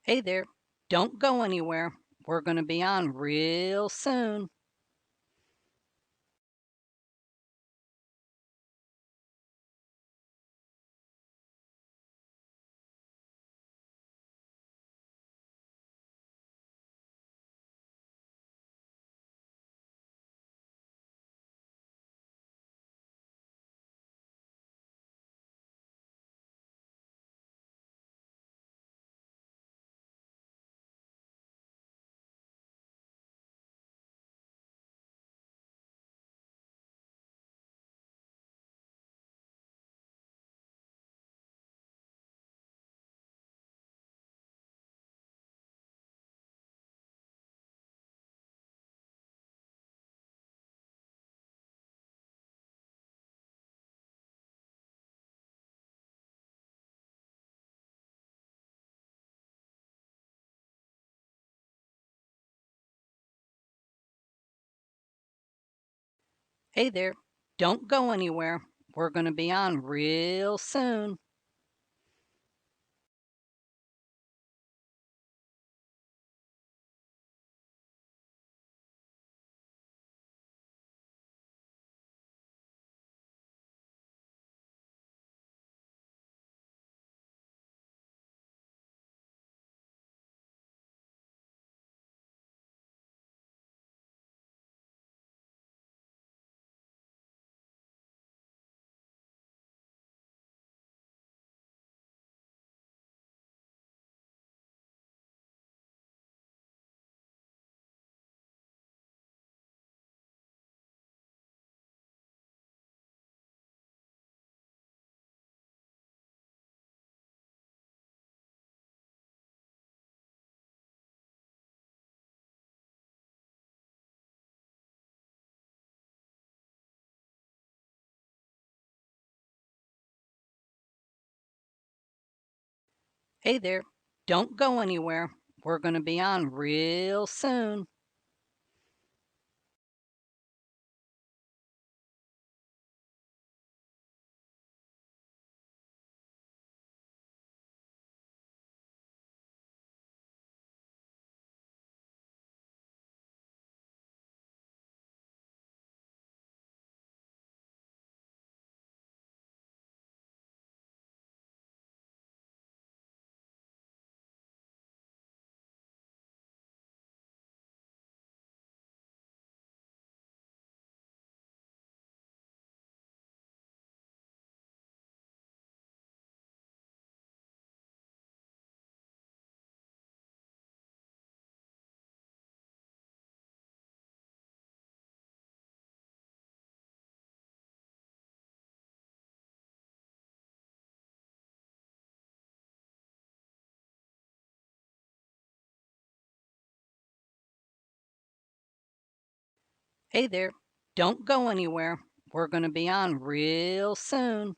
Hey there, don't go anywhere. We're going to be on real soon. Hey there, don't go anywhere. We're going to be on real soon. Hey there, don't go anywhere. We're going to be on real soon. Hey there, don't go anywhere. We're going to be on real soon.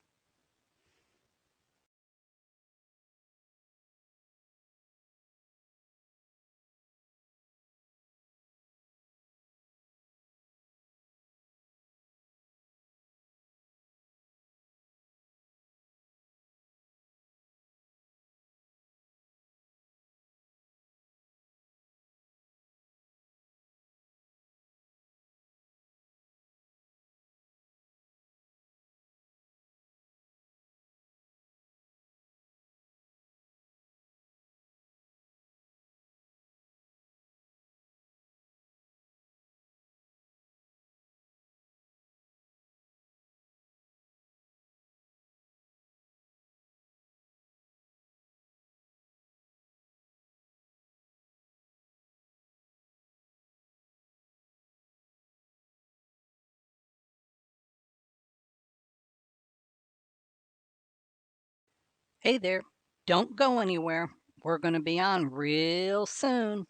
Hey there, don't go anywhere. We're going to be on real soon.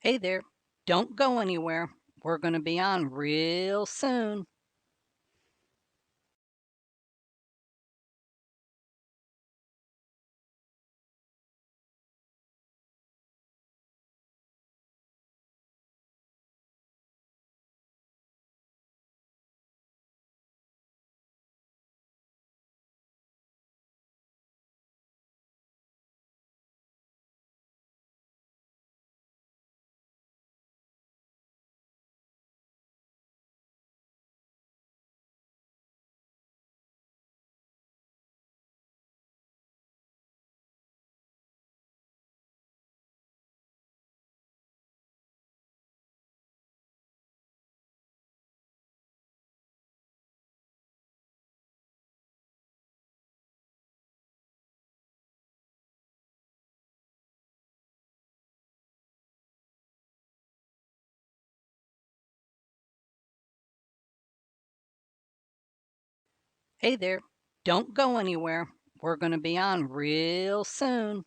Hey there, don't go anywhere. We're going to be on real soon. Hey there, don't go anywhere. We're going to be on real soon.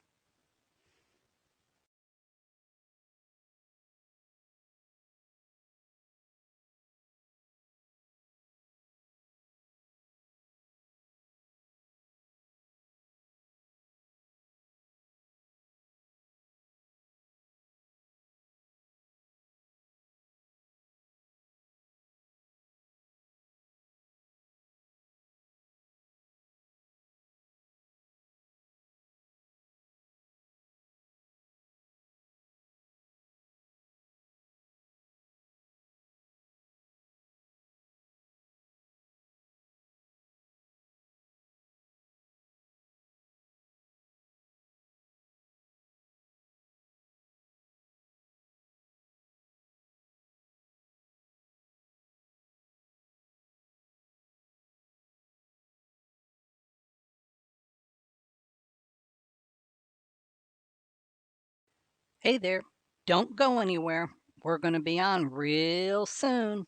Hey there, don't go anywhere. We're going to be on real soon.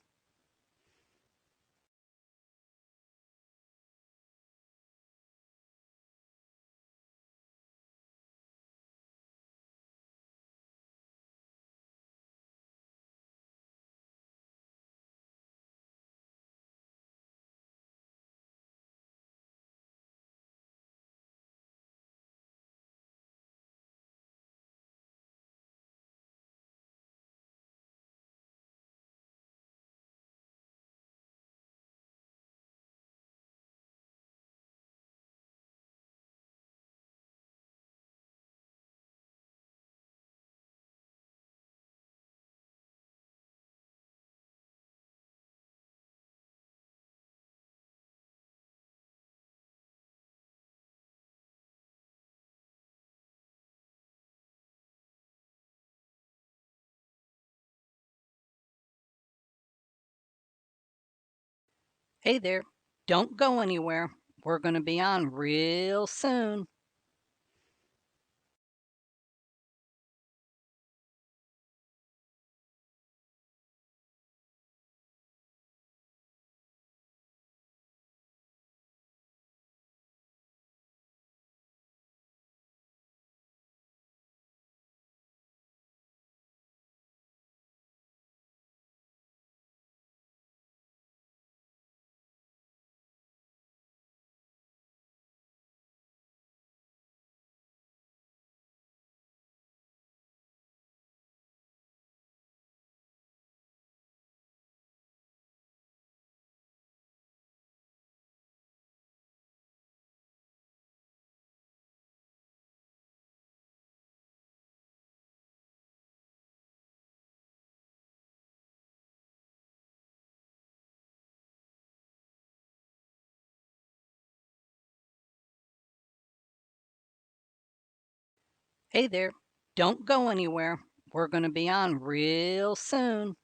Hey there, don't go anywhere. We're going to be on real soon. Hey there, don't go anywhere. We're going to be on real soon.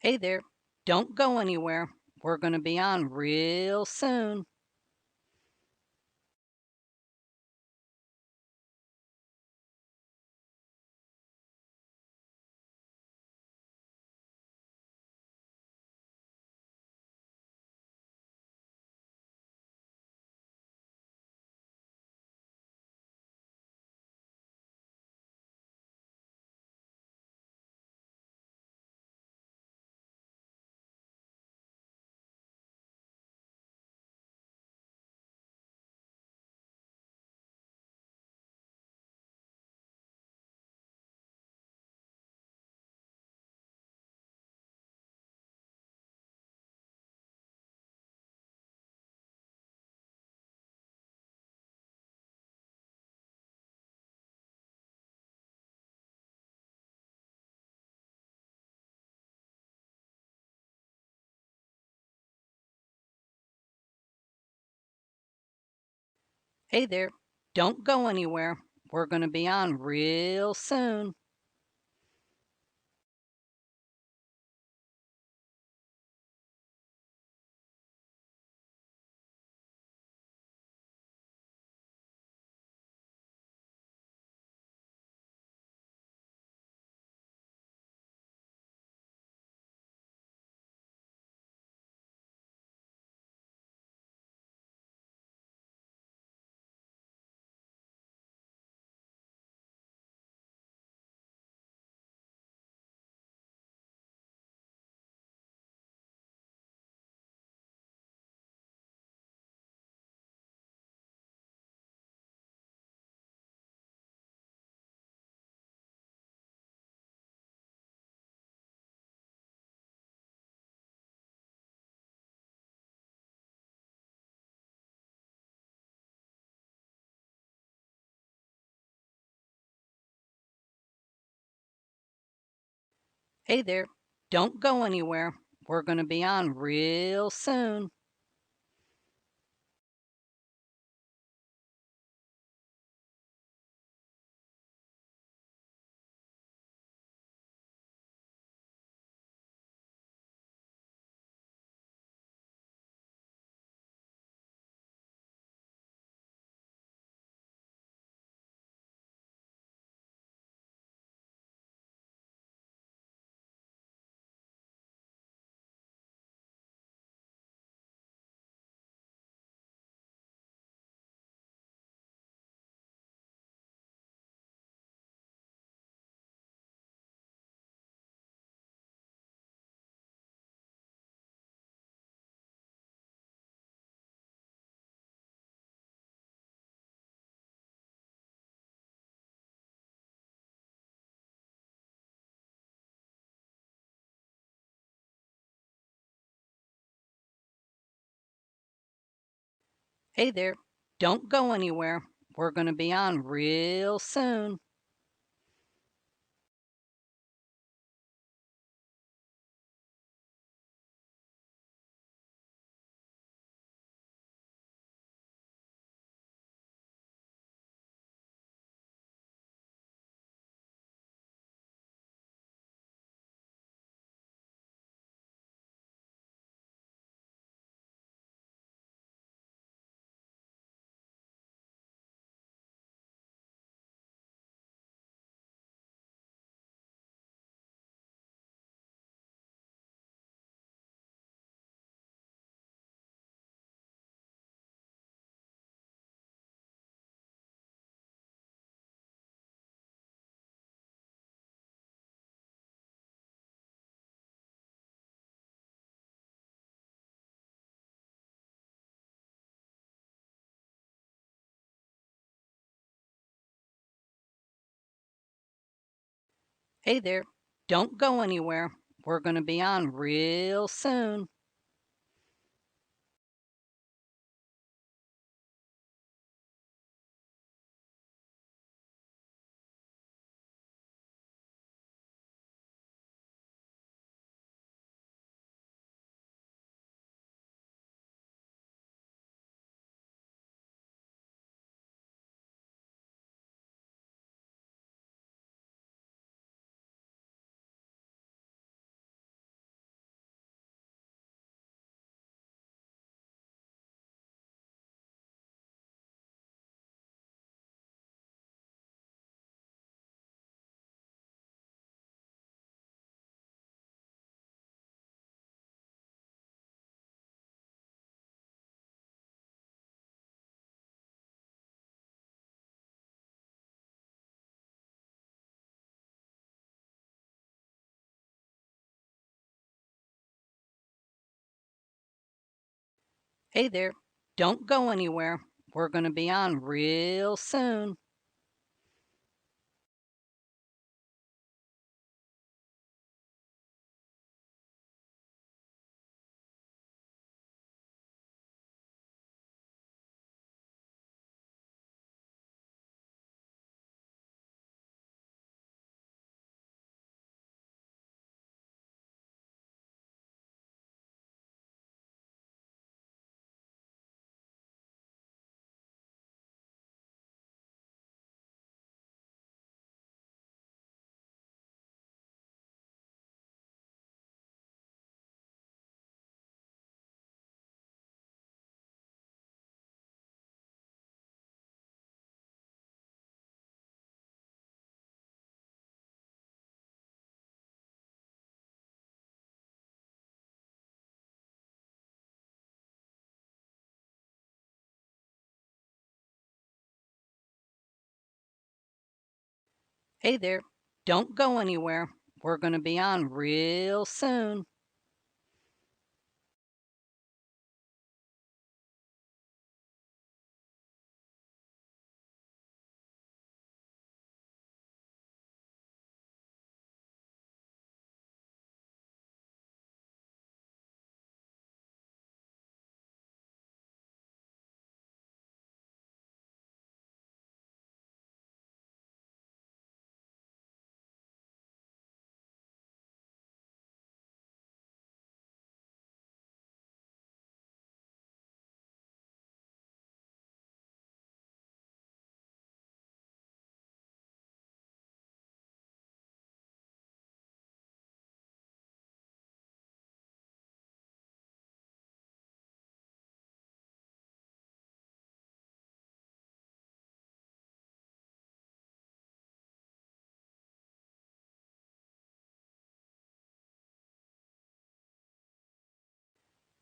Hey there, don't go anywhere. We're going to be on real soon. Hey there, don't go anywhere. We're going to be on real soon. Hey there, don't go anywhere. We're going to be on real soon. Hey there, don't go anywhere. We're going to be on real soon. Hey there, don't go anywhere. We're going to be on real soon. Hey there, don't go anywhere. We're going to be on real soon. Hey there, don't go anywhere. We're going to be on real soon.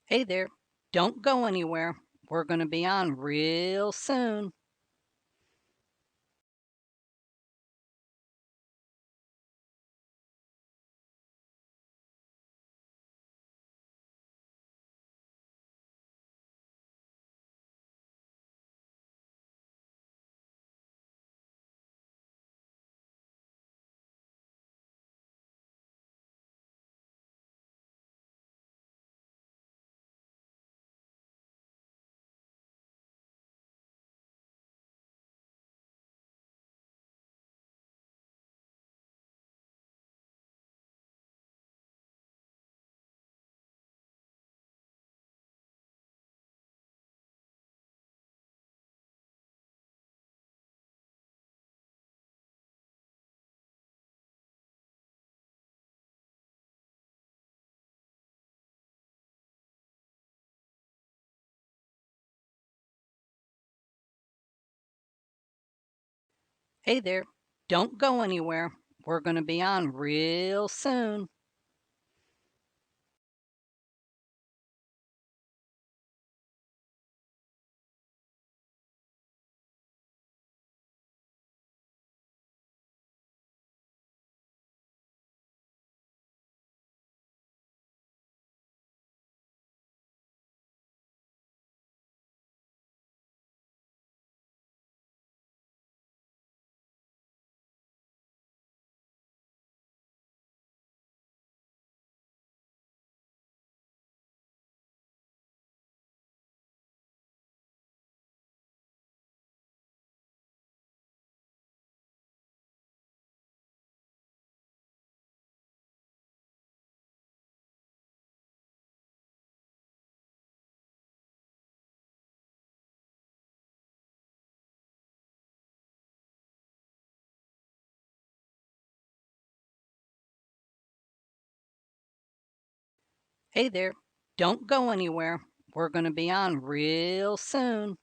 Hey there, don't go anywhere. We're going to be on real soon. Hey there, don't go anywhere. We're going to be on real soon. Hey there, don't go anywhere. We're going to be on real soon.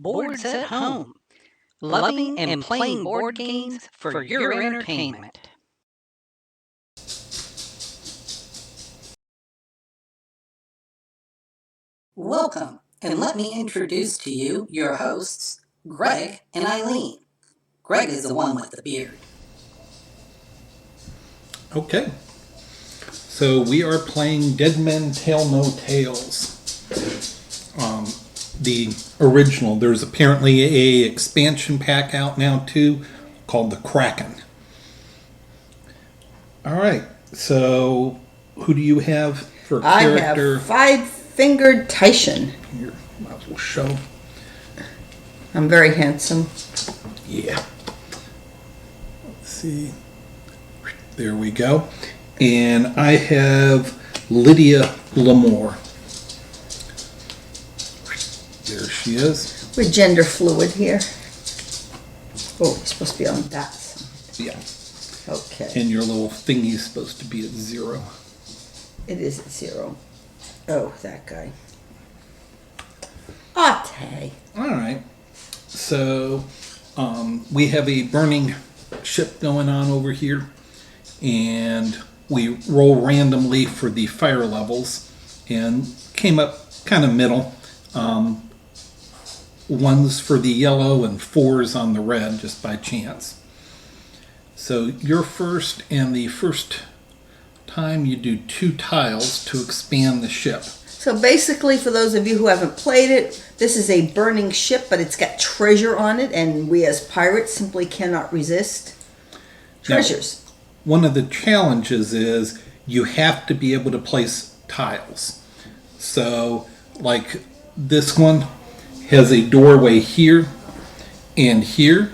Boards at Home, loving and playing board games for your entertainment. Welcome, and let me introduce to you your hosts, Greg and Eileen. Greg is the one with the beard. Okay, so we are playing Dead Men Tell No Tales. The original. There's apparently a expansion pack out now too, called the Kraken. All right, so who do you have for character? I have Five-Fingered Tyshan. Here, might as well show. I'm very handsome. Yeah. Let's see. There we go. And I have Lydia Lamore. There she is. We're gender fluid here. Oh, it's supposed to be on that side. Yeah. Okay. And your little thingy is supposed to be at 0. It is at 0. Oh, that guy. Ate. All right. So we have a burning ship going on over here. And we roll randomly for the fire levels. And came up kind of middle. 1's for the yellow and 4's on the red, just by chance. So you're first, and the first time you do 2 tiles to expand the ship. So basically, for those of you who haven't played it, this is a burning ship, but it's got treasure on it, and we as pirates simply cannot resist treasures. Now, one of the challenges is you have to be able to place tiles. So, like this one has a doorway here and here.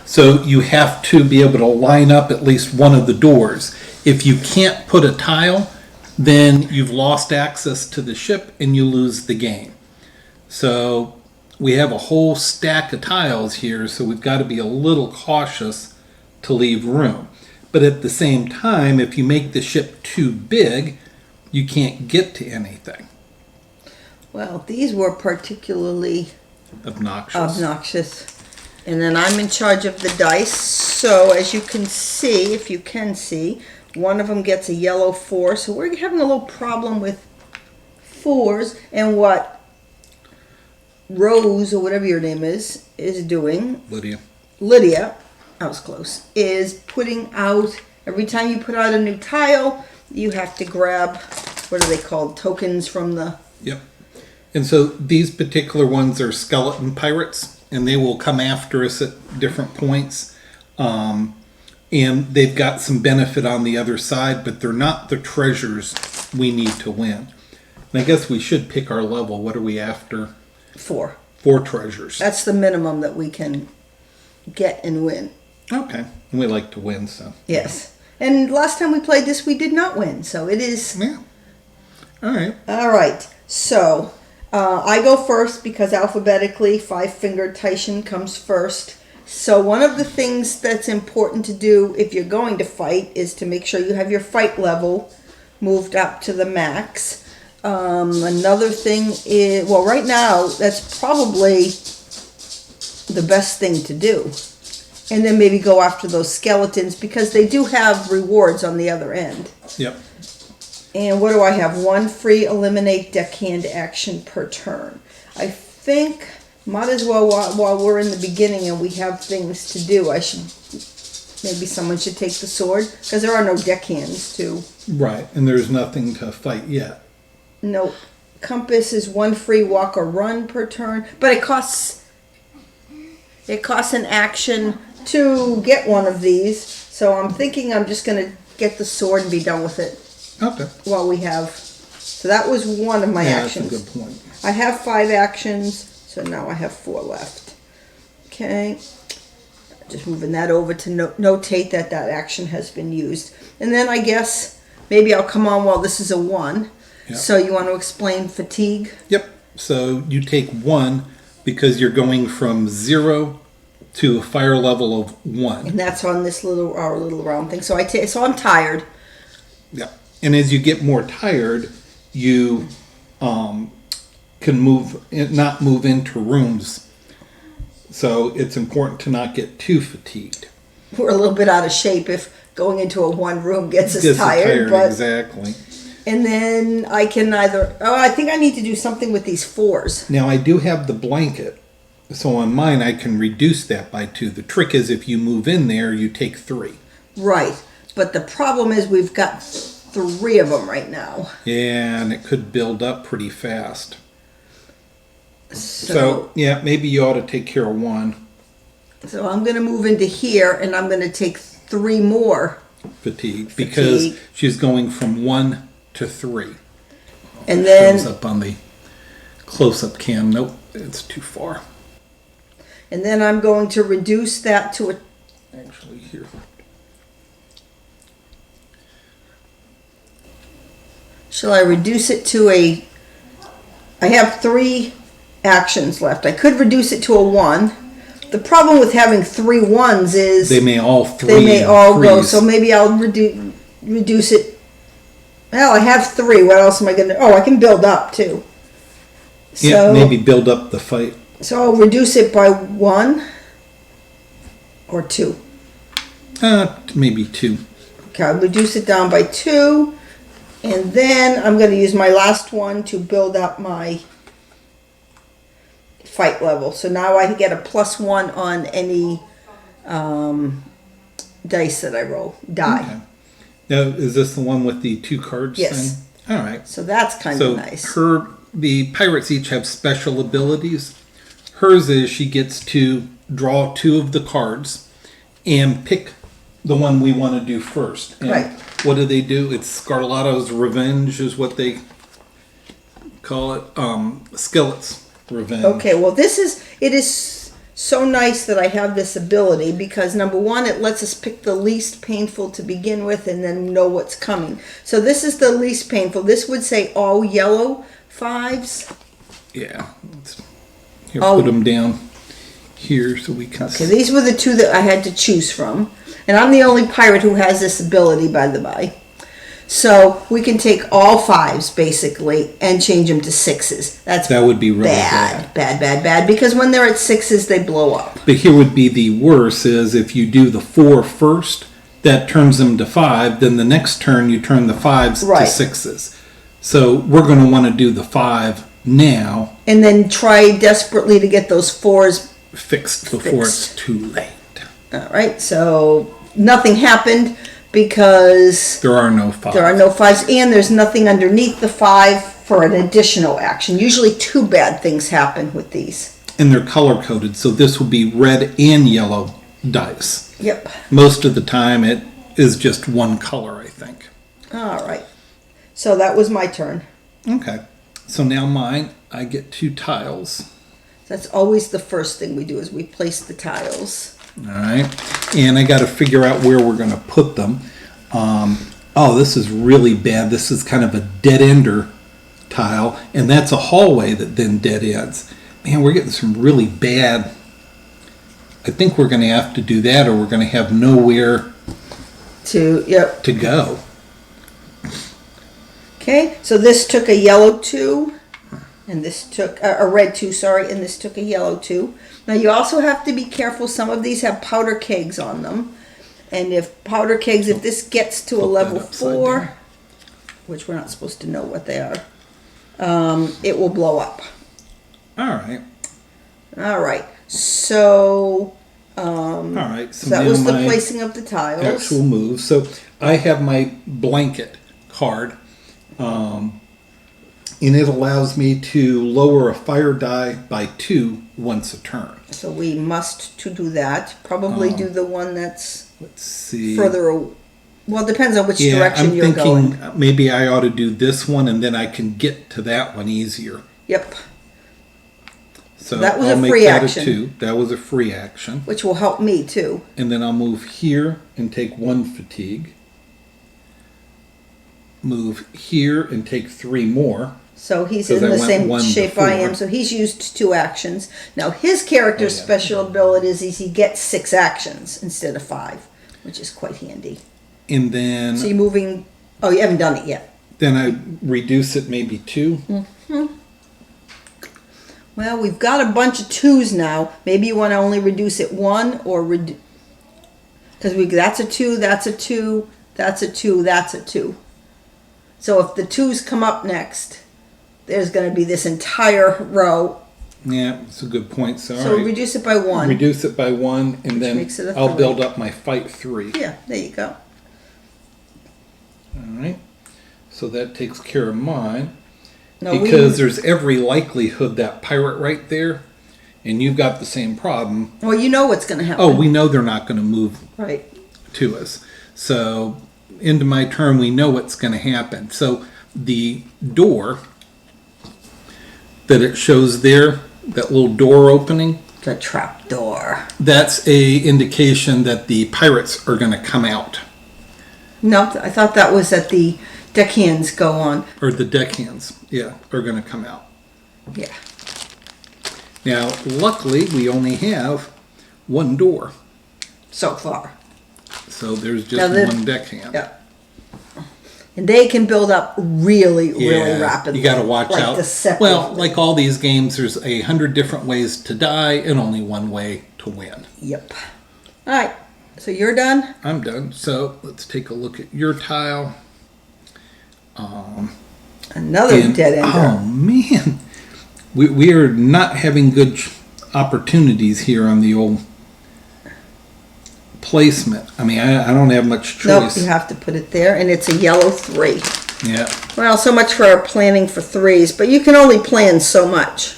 So you have to be able to line up at least one of the doors. If you can't put a tile, then you've lost access to the ship and you lose the game. So we have a whole stack of tiles here, so we've got to be a little cautious to leave room. But at the same time, if you make the ship too big, you can't get to anything. Well, these were particularly Obnoxious. And then I'm in charge of the dice. So as you can see, if you can see, one of them gets a yellow 4. So we're having a little problem with 4s. And what Rose, or whatever your name is doing. Lydia, I was close, is putting out, every time you put out a new tile, you have to grab, what are they called, tokens from the... Yep. And so these particular ones are skeleton pirates, and they will come after us at different points. And they've got some benefit on the other side, but they're not the treasures we need to win. And I guess we should pick our level. What are we after? 4. 4 treasures. That's the minimum that we can get and win. Okay. And we like to win, so. Yes. And last time we played this, we did not win, so it is... Yeah. All right. All right. So... I go first because alphabetically, Five-Fingered Tyshan comes first. So one of the things that's important to do if you're going to fight is to make sure you have your fight level moved up to the max. Another thing is, well, right now, that's probably the best thing to do. And then maybe go after those skeletons because they do have rewards on the other end. Yep. And what do I have? 1 free eliminate deckhand action per turn. I think might as well while we're in the beginning and we have things to do. Maybe someone should take the sword because there are no deckhands too. Right, and there's nothing to fight yet. No, compass is 1 free walk or run per turn, but it costs an action to get one of these. So I'm thinking I'm just going to get the sword and be done with it. Okay. While we have, so that was one of my actions. That's a good point. I have 5 actions, so now I have 4 left. Okay, just moving that over to notate that action has been used, and then I guess maybe I'll come on while this is a 1. Yep. So you want to explain fatigue? Yep. So you take 1 because you're going from 0 to a fire level of 1, and that's on this our little round thing. So so I'm tired. Yep. And as you get more tired, you can not move into rooms So it's important to not get too fatigued. We're a little bit out of shape if going into a one room gets us Gets us tired. But, exactly. and then I can I think I need to do something with these 4s. Now I do have the blanket. So on mine I can reduce that by 2. The trick is if you move in there, you take 3. Right. But the problem is we've got 3 of them right now. Yeah, and it could build up pretty fast. So yeah, maybe you ought to take care of 1. So I'm going to move into here, and I'm going to take 3 more. Fatigue. Because she's going from 1 to 3. And then shows up on the close-up cam. Nope, it's too far. And then I'm going to reduce that to a... Actually, here. Shall I reduce it to a... I have 3 actions left. I could reduce it to a 1. The problem with having 3 1s is... They may all go. So maybe I'll reduce it... Well, I have 3. What else am I going to... Oh, I can build up, too. So, yeah, maybe build up the fight. So I'll reduce it by 1 or 2. Maybe 2. Okay, I'll reduce it down by 2. And then I'm going to use my last one to build up my fight level. So now I get a +1 on any dice that I roll. Die. Okay. Now, is this the one with the 2 cards Yes. thing? All right. So that's kind of nice. The pirates each have special abilities. Hers is she gets to draw 2 of the cards and pick the one we want to do first. And right. What do? It's Scarlatto's Revenge is what they call it. Skillet's Revenge. Okay, well it is so nice that I have this ability because number 1, it lets us pick the least painful to begin with and then know what's coming. So this is the least painful. This would say all yellow 5s. Yeah. Here, put them down here so we can see. These were the 2 that I had to choose from. And I'm the only pirate who has this ability, by the by. So we can take all 5s, basically, and change them to 6s. That would be really bad. Bad. Because when they're at 6s, they blow up. But here would be the worst is if you do the 4 first, that turns them to 5. Then the next turn, you turn the 5s to 6s. So we're going to want to do the 5 now. And then try desperately to get those 4s fixed before it's too late. All right, so nothing happened because there are no 5s. There are no 5s, and there's nothing underneath the 5 for an additional action. Usually 2 bad things happen with these. And they're color-coded, so this will be red and yellow dice. Yep. Most of the time it is just 1 color, I think. All right. So that was my turn. Okay. So now mine, I get 2 tiles. That's always the first thing we do is we place the tiles. All right. And I got to figure out where we're going to put them. Oh, this is really bad. This is kind of a dead-ender tile, and that's a hallway that then dead ends. Man, we're getting some really bad... I think we're going to have to do that or we're going to have nowhere to go. Okay, so this took a yellow 2, and this took a red 2, sorry, and this took a yellow 2. Now you also have to be careful. Some of these have powder kegs on them, and if this gets to a level 4, which we're not supposed to know what they are, it will blow up. All right. All right. So. All right. So that was the placing of the tiles. Actual move. So I have my blanket card. And it allows me to lower a fire die by 2 once a turn. So we must to do that. Probably do the one that's further away. Well, it depends on which direction you're going. I'm thinking maybe I ought to do this one and then I can get to that one easier. Yep. So that was I'll a free make that action. a 2. That was a free action. Which will help me too. And then I'll move here and take 1 fatigue. Move here and take 3 more. So he's in the same shape I am. So he's used 2 actions. Now his character's special ability is he gets 6 actions instead of 5, which is quite handy. And then... So you're moving... Oh, you haven't done it yet. Then I reduce it maybe 2. Mm-hmm. Well, we've got a bunch of 2s now. Maybe you want to only reduce it 1 or because that's a 2, that's a 2, that's a 2, that's a 2. So if the 2s come up next, there's going to be this entire row. Yeah, it's a good point. So, So all right. reduce it by 1. Reduce it by 1, and then makes it a I'll 3. build up my fight 3. Yeah, there you go. All right. So that takes care of mine. No, Because there's every likelihood that pirate right there, and you've got the same problem. well, you know what's going to happen. Oh, we know they're not going to move Right. to us. So into my turn, we know what's going to happen. So the door that it shows there, that little door opening, The trap door. that's a indication that the pirates are going to come out, No, I thought that was that the deckhands go on. or the deckhands, yeah, are going to come out. Yeah. Now, luckily, we only have one door, So far. so there's Now just the- one deckhand. Yeah. And they can build up really, really Yeah, rapidly. you got to watch out. Deceptively. Well, like all these games, there's 100 different ways to die and only one way to win. Yep. All right. So you're done? I'm done. So let's take a look at your tile. Another And- dead ender. Oh man, we are not having good opportunities here on the old placement. I mean, I don't have much Nope, choice. you have to put it there, and it's a yellow 3. Yeah. Well, so much for our planning for 3s, but you can only plan so much.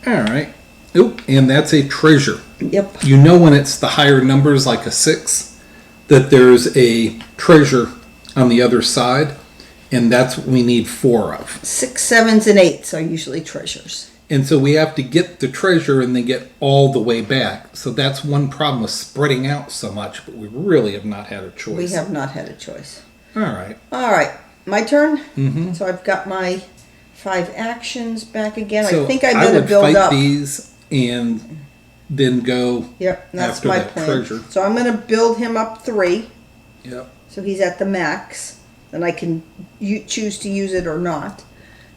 All right. Oop, and that's a treasure. Yep. You know when it's the higher numbers, like a 6, that there's a treasure on the other side, and that's what we need 4 of. 6, 7s, and 8s are usually treasures. And so we have to get the treasure and then get all the way back. So that's one problem with spreading out so much, but we really have not had a choice. We have not had a choice. All right. All right, my turn. Mm-hmm. So I've got my 5 actions back again. So I think I better would build fight up. these and then go. Yep, that's after my that plan. treasure. So I'm going to build him up 3. Yep. So he's at the max. And I can choose to use it or not.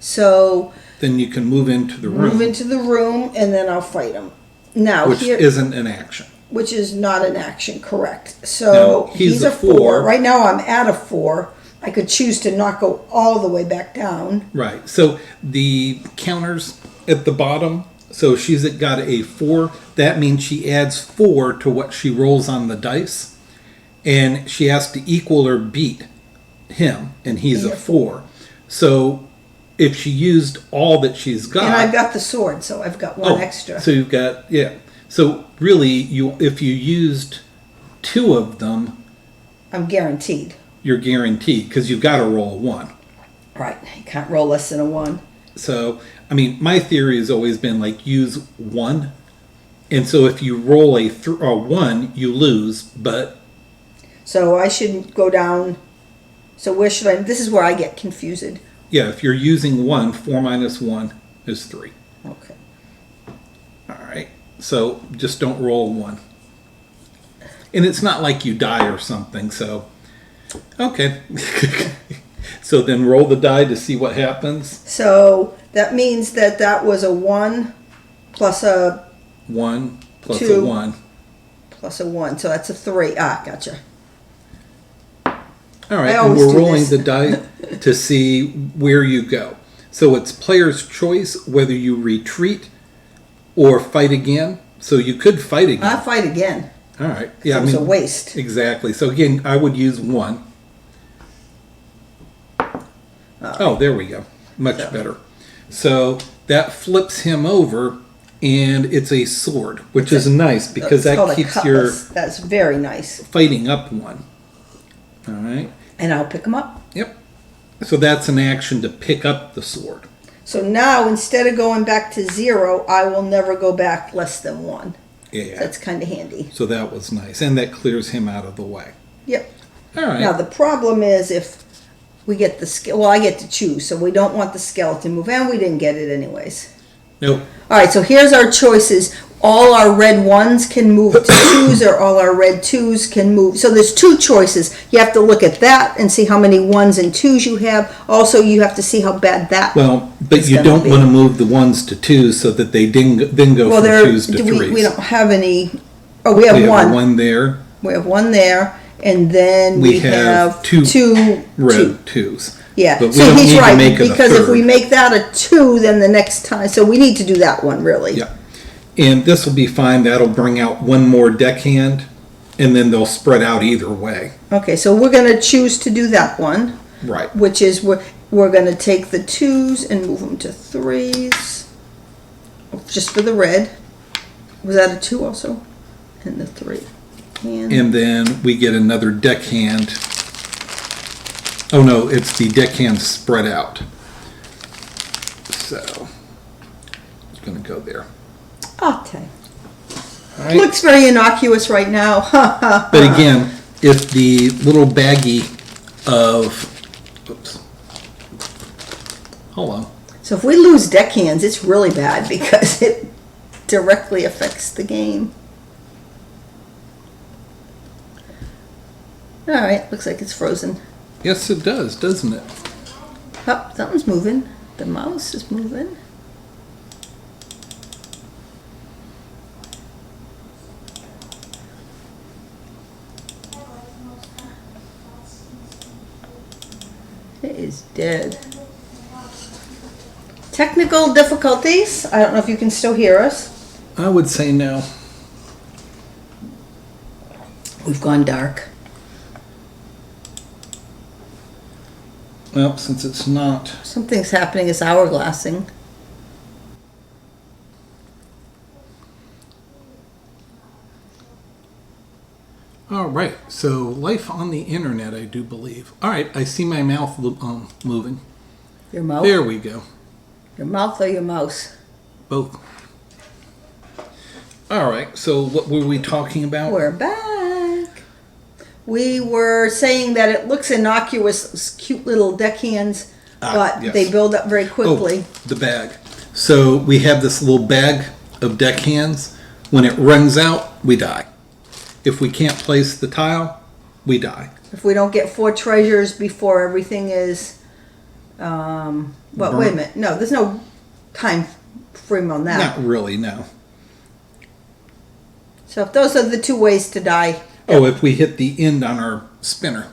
So Then you can move into the room, move into the room, and then I'll fight him. Now which here, isn't an action. which is not an action, correct? So No, he's a a 4. 4. Right now I'm at a 4. I could choose to not go all the way back down. Right. So the counters at the bottom. So she's got a 4. That means she adds 4 to what she rolls on the dice, and she has to equal or beat him, and he's a 4. So if she used all that she's got, And I've got the sword, so I've got one extra. So you've got So really, if you used 2 of them, I'm guaranteed. you're guaranteed because you've got to roll a 1. Right. You can't roll less than a 1. So I mean, my theory has always been like use 1, and so if you roll a 1, you lose. But So I shouldn't go down. So where should I? This is where I get confused. yeah, if you're using 1, 4 minus 1 is 3. Okay. All right. So just don't roll 1. And it's not like you die or something. So okay. So then roll the die to see what happens. So that means that was a 1 plus a 1 plus 2. a 1. plus a 1. So that's a 3. Ah, gotcha. All right, I and always we're do rolling this. the die to see where you go. So it's player's choice whether you retreat or fight again. So you could fight again. I fight again. All right. Yeah, It was a waste. Exactly. So again, I would use 1. Oh, there we go. Much better. So that flips him over, and it's a sword, which is nice because It's called that a keeps your cutlass. That's very nice. fighting up 1. All right. And I'll pick him up. Yep. So that's an action to pick up the sword. So now instead of going back to 0, I will never go back less than 1. Yeah. That's kind of handy. So that was nice, and that clears him out of the way. Yep. All right. Now the problem is if we get the well, I get to choose, so we don't want the skeleton move, and we didn't get it anyways. Nope. All right, so here's our choices. all our red ones can move to twos, or all our red twos can move. So there's two choices. You have to look at that and see how many ones and twos you have. Also, you have to see how bad that. Well, but is you gonna don't be. want to move the ones to twos so that they then go Well, from there twos to threes. we don't have any. Oh, we have We have one. one there. We have one there, and then We have two red twos. Yeah, But we so don't he's need to right, make it a because if we third. make that a 2, then the next time, so we need to do that one, really. Yeah. And this will be fine. That'll bring out one more deckhand, and then they'll spread out either way. Okay, so we're gonna choose to do that one, Right. which is we're gonna take the 2s and move them to 3s, just for the red. Was that a 2 also? And the 3. And then we get another deckhand. Oh no, it's the deckhand spread out. So, it's going to go there. Okay. All right. Looks very innocuous right now. But again, if the little baggie of, oops, hold on. So if we lose deckhands, it's really bad because it directly affects the game. All right, looks like it's frozen. Yes, it does, doesn't it? Oh, something's moving. The mouse is moving. It is dead. Technical difficulties. I don't know if you can still hear us. I would say no. We've gone dark. Well, since it's not. Something's happening. It's hourglassing. All right, so life on the internet, I do believe. All right, I see my mouth moving. Your mouth? There we go. Your mouth or your mouse? Both. All right, so what were we talking about? We're back. We were saying that it looks innocuous, cute little deckhands, but yes. they build up very quickly. Oh, the bag. So we have this little bag of deckhands. When it runs out, we die. If we can't place the tile, we die. If we don't get 4 treasures before everything is, well, wait a minute. No, there's no time frame on that. Not really, no. So if those are the 2 ways to die. Oh, if we hit the end on our spinner.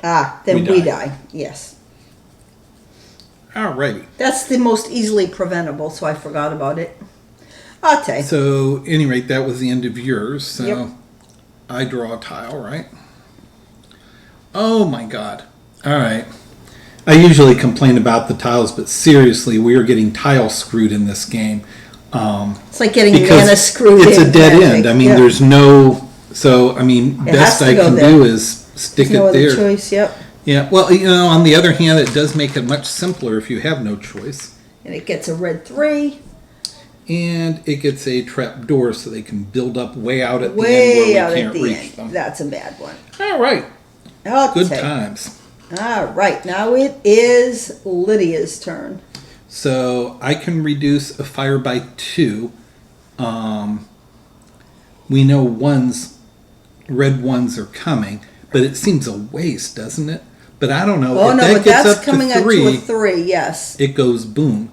Then we die. Yes. Alrighty. That's the most easily preventable, so I forgot about it. Okay. So, at any rate, that was the end of yours. So, Yep. I draw a tile, right? Oh my God. Alright. I usually complain about the tiles, but seriously, we are getting tile screwed in this game. It's like getting Because mana screwed it's in. a dead Yeah, end. I mean, yeah. there's no. So, I mean, It best has to I go can there. do is stick There's no it other there. choice, yep. Yeah, well, you know, on the other hand, it does make it much simpler if you have no choice. And it gets a red 3. And it gets a trap door so they can build up way out at the end Way where out we at can't the reach end. them. That's a bad one. All right, Okay. good times. All right, now it is Lydia's turn. So I can reduce a fire by 2. We know red ones are coming, but it seems a waste, doesn't it? But I don't know. Oh if no, that but gets that's up coming to up 3, to a 3, yes. it goes boom.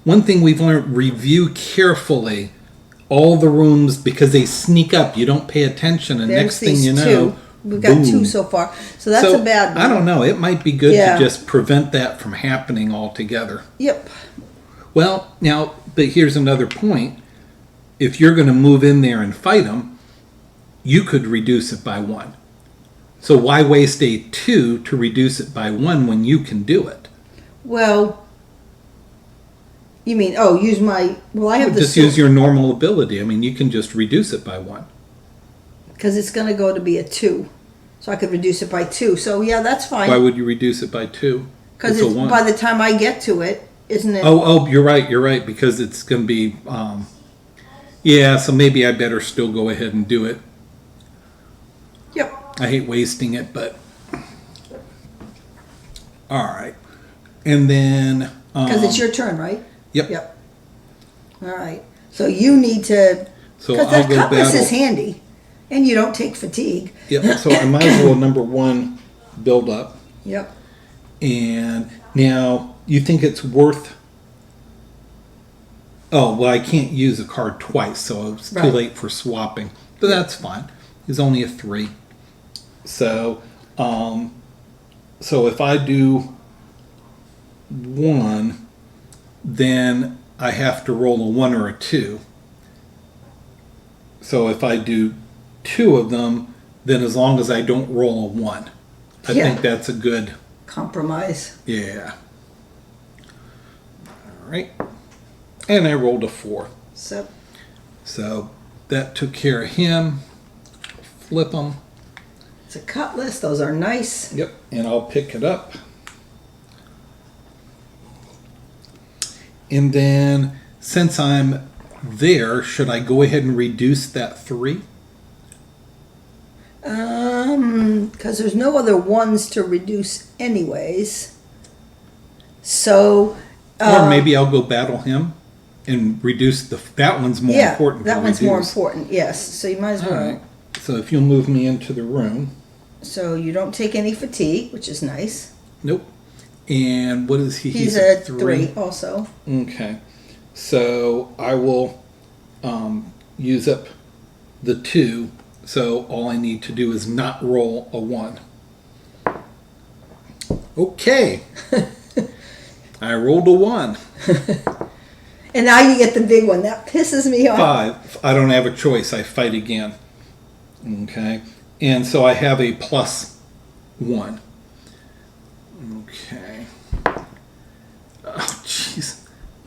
One thing we've learned, review carefully all the rooms because they sneak up. You don't pay attention, and There's next thing these you know, 2. We've got boom. 2 so far. So that's a bad one. I don't know. It might be good Yeah. to just prevent that from happening altogether. Yep. Well, now, but here's another point. If you're going to move in there and fight them, you could reduce it by 1. So why waste a 2 to reduce it by 1 when you can do it? Well, you mean, use my, I have the Just use your normal ability. I mean, you can just reduce it by 1. because it's going to go to be a 2. So I could reduce it by 2. So yeah, that's fine. Why would you reduce it by 2? Because It's a 1. by the time I get to it, isn't it? Oh, you're right, because it's going to be, yeah, so maybe I better still go ahead and do it. Yep. I hate wasting it, but, all right. And then, Because it's your turn, right? Yep. Yep. All right. So you need to, So because I'll that go cutlass battle. is handy, and you don't take fatigue. Yep. So I might as well number 1 build up. Yep. And now you think it's worth. Oh well, I can't use a card twice, so it's too Right. late for swapping. But that's fine. It's only a 3. So, so if I do 1, then I have to roll a 1 or a 2. So if I do 2 of them, then as long as I don't roll a 1, I Yeah. think that's a good. Compromise. Yeah. All right. And I rolled a 4. So So that took care of him. Flip him. it's a cutlass. Those are nice. Yep. And I'll pick it up. And then since I'm there, should I go ahead and reduce that 3? Because there's no other ones to reduce anyways. So. Or maybe I'll go battle him and reduce that one's more Yeah, important. that to one's more reduce. important. Yes. So you might as All well. right. So if you'll move me into the room. So you don't take any fatigue, which is nice. Nope. And what is he? He's a 3 also. Okay. So I will use up the 2. So all I need to do is not roll a 1. Okay. I rolled a 1. And now you get the big one. That pisses me off. 5. I don't have a choice. I fight again. Okay. And so I have a +1. Okay. Oh, jeez.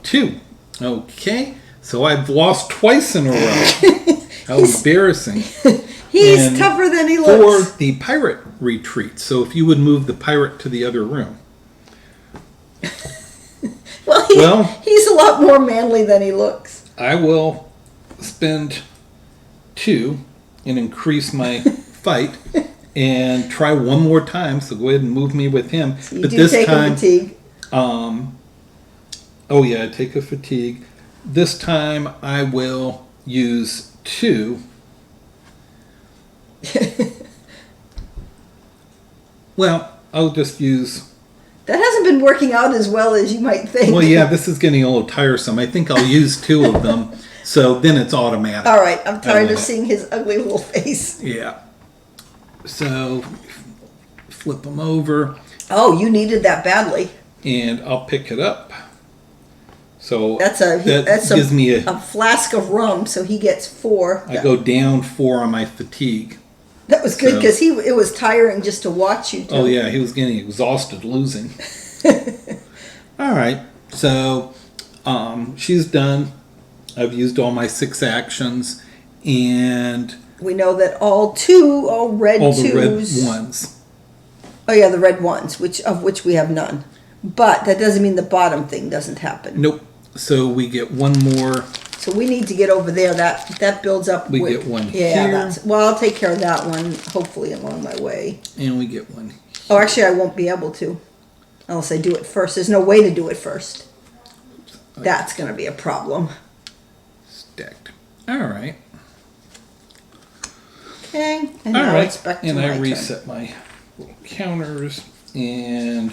2. Okay. So I've lost twice in a row. How embarrassing. He's And tougher than he 4, looks. the pirate retreat. So if you would move the pirate to the other room. Well, he's a lot more manly than he looks. I will spend 2 and increase my fight and try one more time. So go ahead and move me with him. So you but do this take time, a fatigue. oh yeah, I take a fatigue. This time I will use 2. Well, I'll just use. That hasn't been working out as well as you might think. Well, yeah, this is getting a little tiresome. I think I'll use 2 of them. So then it's automatic. All right, I'm tired want of it. seeing his ugly little face. Yeah. So flip them over, Oh, you needed that badly. and I'll pick it up. So That's that gives me a flask of rum, so he gets 4. I go down 4 on my fatigue. That was good so- because it was tiring just to watch you. Oh yeah, he was getting exhausted losing. All right, so she's done. I've used all my 6 actions, and We know that all red all the red twos. ones. Oh yeah, the red ones, of which we have none. But that doesn't mean the bottom thing doesn't happen. Nope. So we get 1 more. So we need to get over there. That builds up. We get 1 Yeah, here, well, I'll take care of that one. Hopefully, along my way. and we get 1 Oh, actually, I won't be able to, unless I do it first. There's no way to do it first. That's going to be a problem. stacked. All right. Okay, and All now right, it's back to and my I turn. reset my little counters, and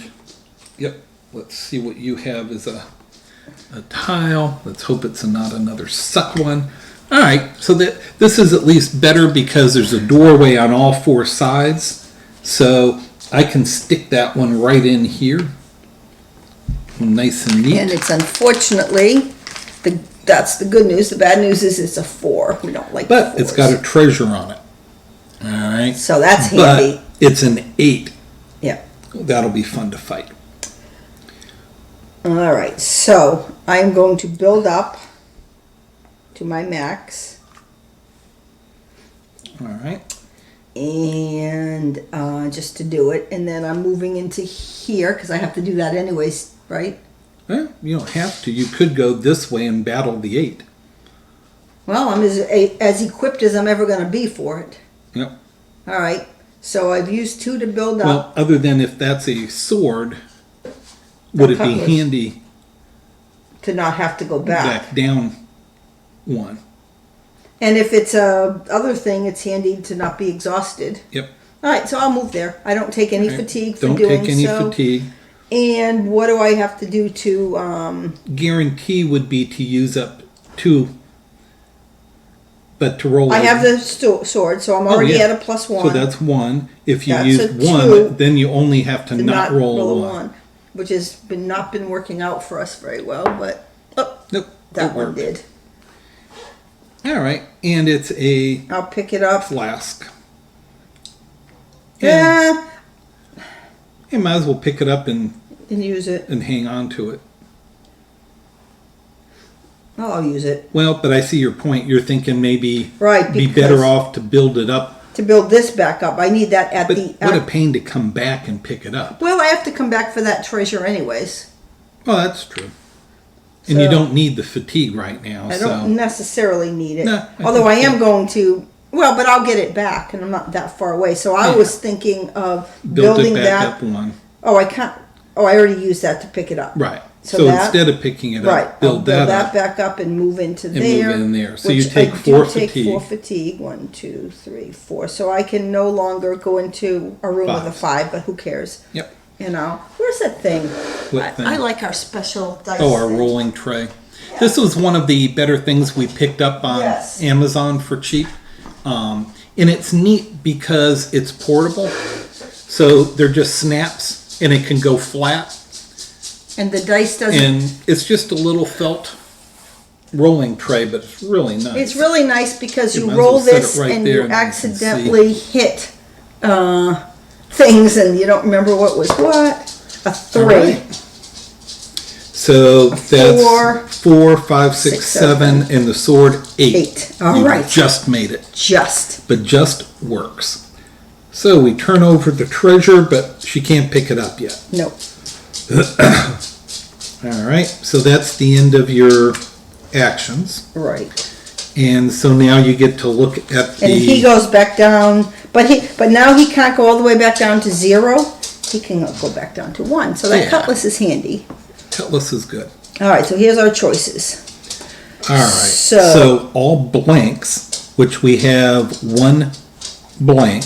yep, let's see what you have as a tile. Let's hope it's not another suck one. All right, so this is at least better because there's a doorway on all 4 sides, so I can stick that one right in here, nice and neat. And it's unfortunately, that's the good news. The bad news is it's a 4. We don't like But it's got 4s. a treasure on it. All right, So that's handy. but it's an 8. Yeah. That'll be fun to fight. All right, so I'm going to build up to my max, All right. and just to do it, and then I'm moving into here because I have to do that anyways, right? Well, you don't have to. You could go this way and battle the 8. Well, I'm as equipped as I'm ever going to be for it. Yep. All right, so I've used 2 to build up. Well, other than if that's a sword, would it be cutlass. handy To not have to go back. back down? 1. And if it's a other thing, it's handy to not be exhausted. Yep. All right, so I'll move there. I don't take any fatigue for Don't doing take any so. fatigue. And what do I have to do to? Guarantee would be to use up 2, but to roll. I have the sword, so I'm already at a +1. So that's 1. If you That's use a 1, 2. then you only have to not roll a 1. Which has not been working out for us very well, but Nope, that one did. All right, and it's a I'll pick it up. flask. Yeah, You might as well pick it up and use it. hang on to it. Oh, I'll use it. Well, but I see your point. You're thinking maybe be because better off to build it up. to build this back up. I need that at But the. what a pain to come back and pick it up. Well, I have to come back for that treasure anyways. Well, that's true. And you So- don't need the fatigue right now. I so don't necessarily need it. No, Although I think am going to. Well, but I'll get it back, and I'm not that far away. So I Yeah. was thinking of build building it back that. up 1. Oh, I can't. Oh, I already used that to pick it up. Right. So So, that- instead of picking it Right. up, I'll build that up. back up and move into And there. move in there. So which you take I 4 do take fatigue. 4 fatigue. 1, 2, 3, 4. So I can no longer go into a room with a 5, but who cares? Yep. You know. Where's that thing? What thing? I like our special dice. Oh, our thing. rolling tray. This was one of the better things we picked up on Yes. Amazon for cheap. And it's neat because it's portable. So they're just snaps and it can go flat. And the dice doesn't. And it's just a little felt rolling tray, but it's really nice. It's really nice because You you might as roll well set it this right and there you and you can accidentally hit things and you don't remember what was what. A 3. All right. So that's 4, 4, 5, 6, 6, 7, and the sword 8. 8. All You right. just made it. Just. But just works. So we turn over the treasure, but she can't pick it up yet. No. All right, so that's the end of your actions. Right. And so now you get to look at the... And he goes back down, but now he can't go all the way back down to 0. He can go back down to 1. So that Yeah. cutlass is handy. Cutlass is good. All right, so here's our choices. All right, so all blanks, which we have 1 blank,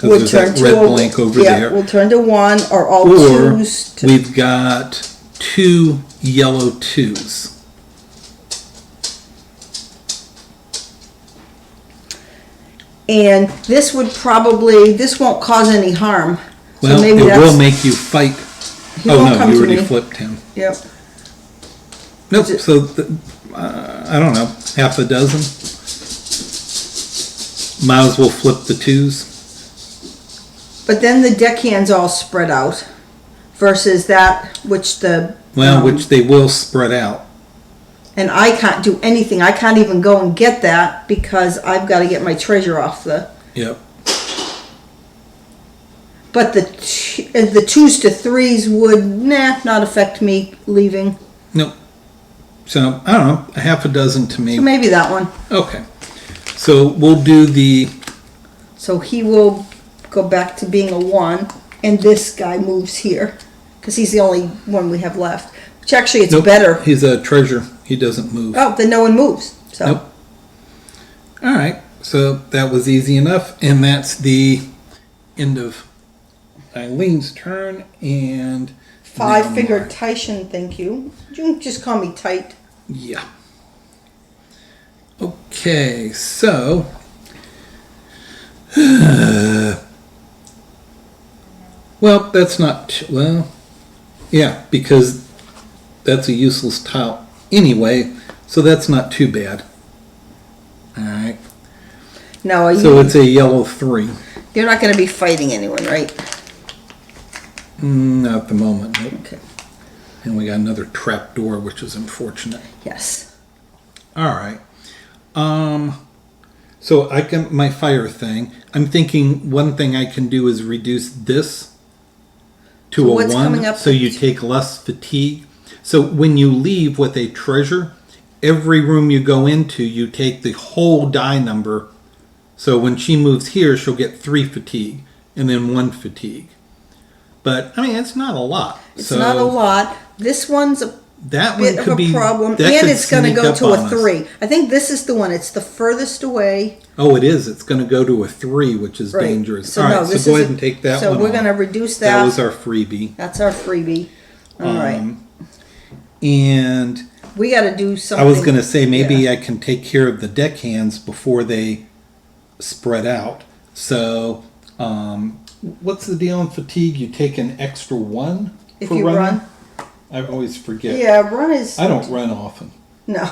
We'll because there's that red blank over there. We'll turn to 1 or all Or 2s to we've got 2 yellow 2s. and this won't cause any harm. Well, so maybe it that's, will make you fight. he Oh won't no, come you to already me. flipped him. Yep. Nope. Is it- So I don't know, half a dozen. Might as well flip the 2s. But then the deckhands all spread out versus that which the Which they will spread out. and I can't do anything. I can't even go and get that because I've got to get my treasure off the. Yep. But the 2s to 3s would not affect me leaving. Nope. So I don't know, a half a dozen to me. So maybe that one. Okay. So we'll do the. So he will go back to being a 1, and this guy moves here because he's the only one we have left. Which actually it's Nope, better. He's a treasure. He doesn't move. Oh, then no one moves. So Nope. All right. So that was easy enough, and that's the end of Eileen's turn. And 5-finger mine. Titian, thank you. You can just call me Tight. Yeah. Okay, so well, that's not well. Yeah, because that's a useless tile anyway, so that's not too bad. All right. No, So it's a yellow 3. you're not going to be fighting anyone, right? Not at the moment. Nope. Okay. And we got another trap door, which is unfortunate. Yes. All right. So I can my fire thing. I'm thinking one thing I can do is reduce this to So a what's 1, coming up so you next? take less fatigue. So when you leave with a treasure, every room you go into, you take the whole die number. So when she moves here, she'll get 3 fatigue and then 1 fatigue. But I mean, it's not a lot. It's not a lot. This one's That bit one of could a be problem, that and could it's going to sneak go up to on a us. 3. I think this is the one. It's the furthest away. Oh, it is. It's going to go to a 3, which is Right. dangerous. So All no, right, this so go is ahead and take that so one we're off. going to reduce That that. was our freebie. That's our freebie. All right. And We got to do something. I was going to say maybe yeah. I can take care of the deckhands before they spread out. So, what's the deal on fatigue? You take an extra 1 If for you running? run. I always forget. Yeah, run is. I don't run often. No.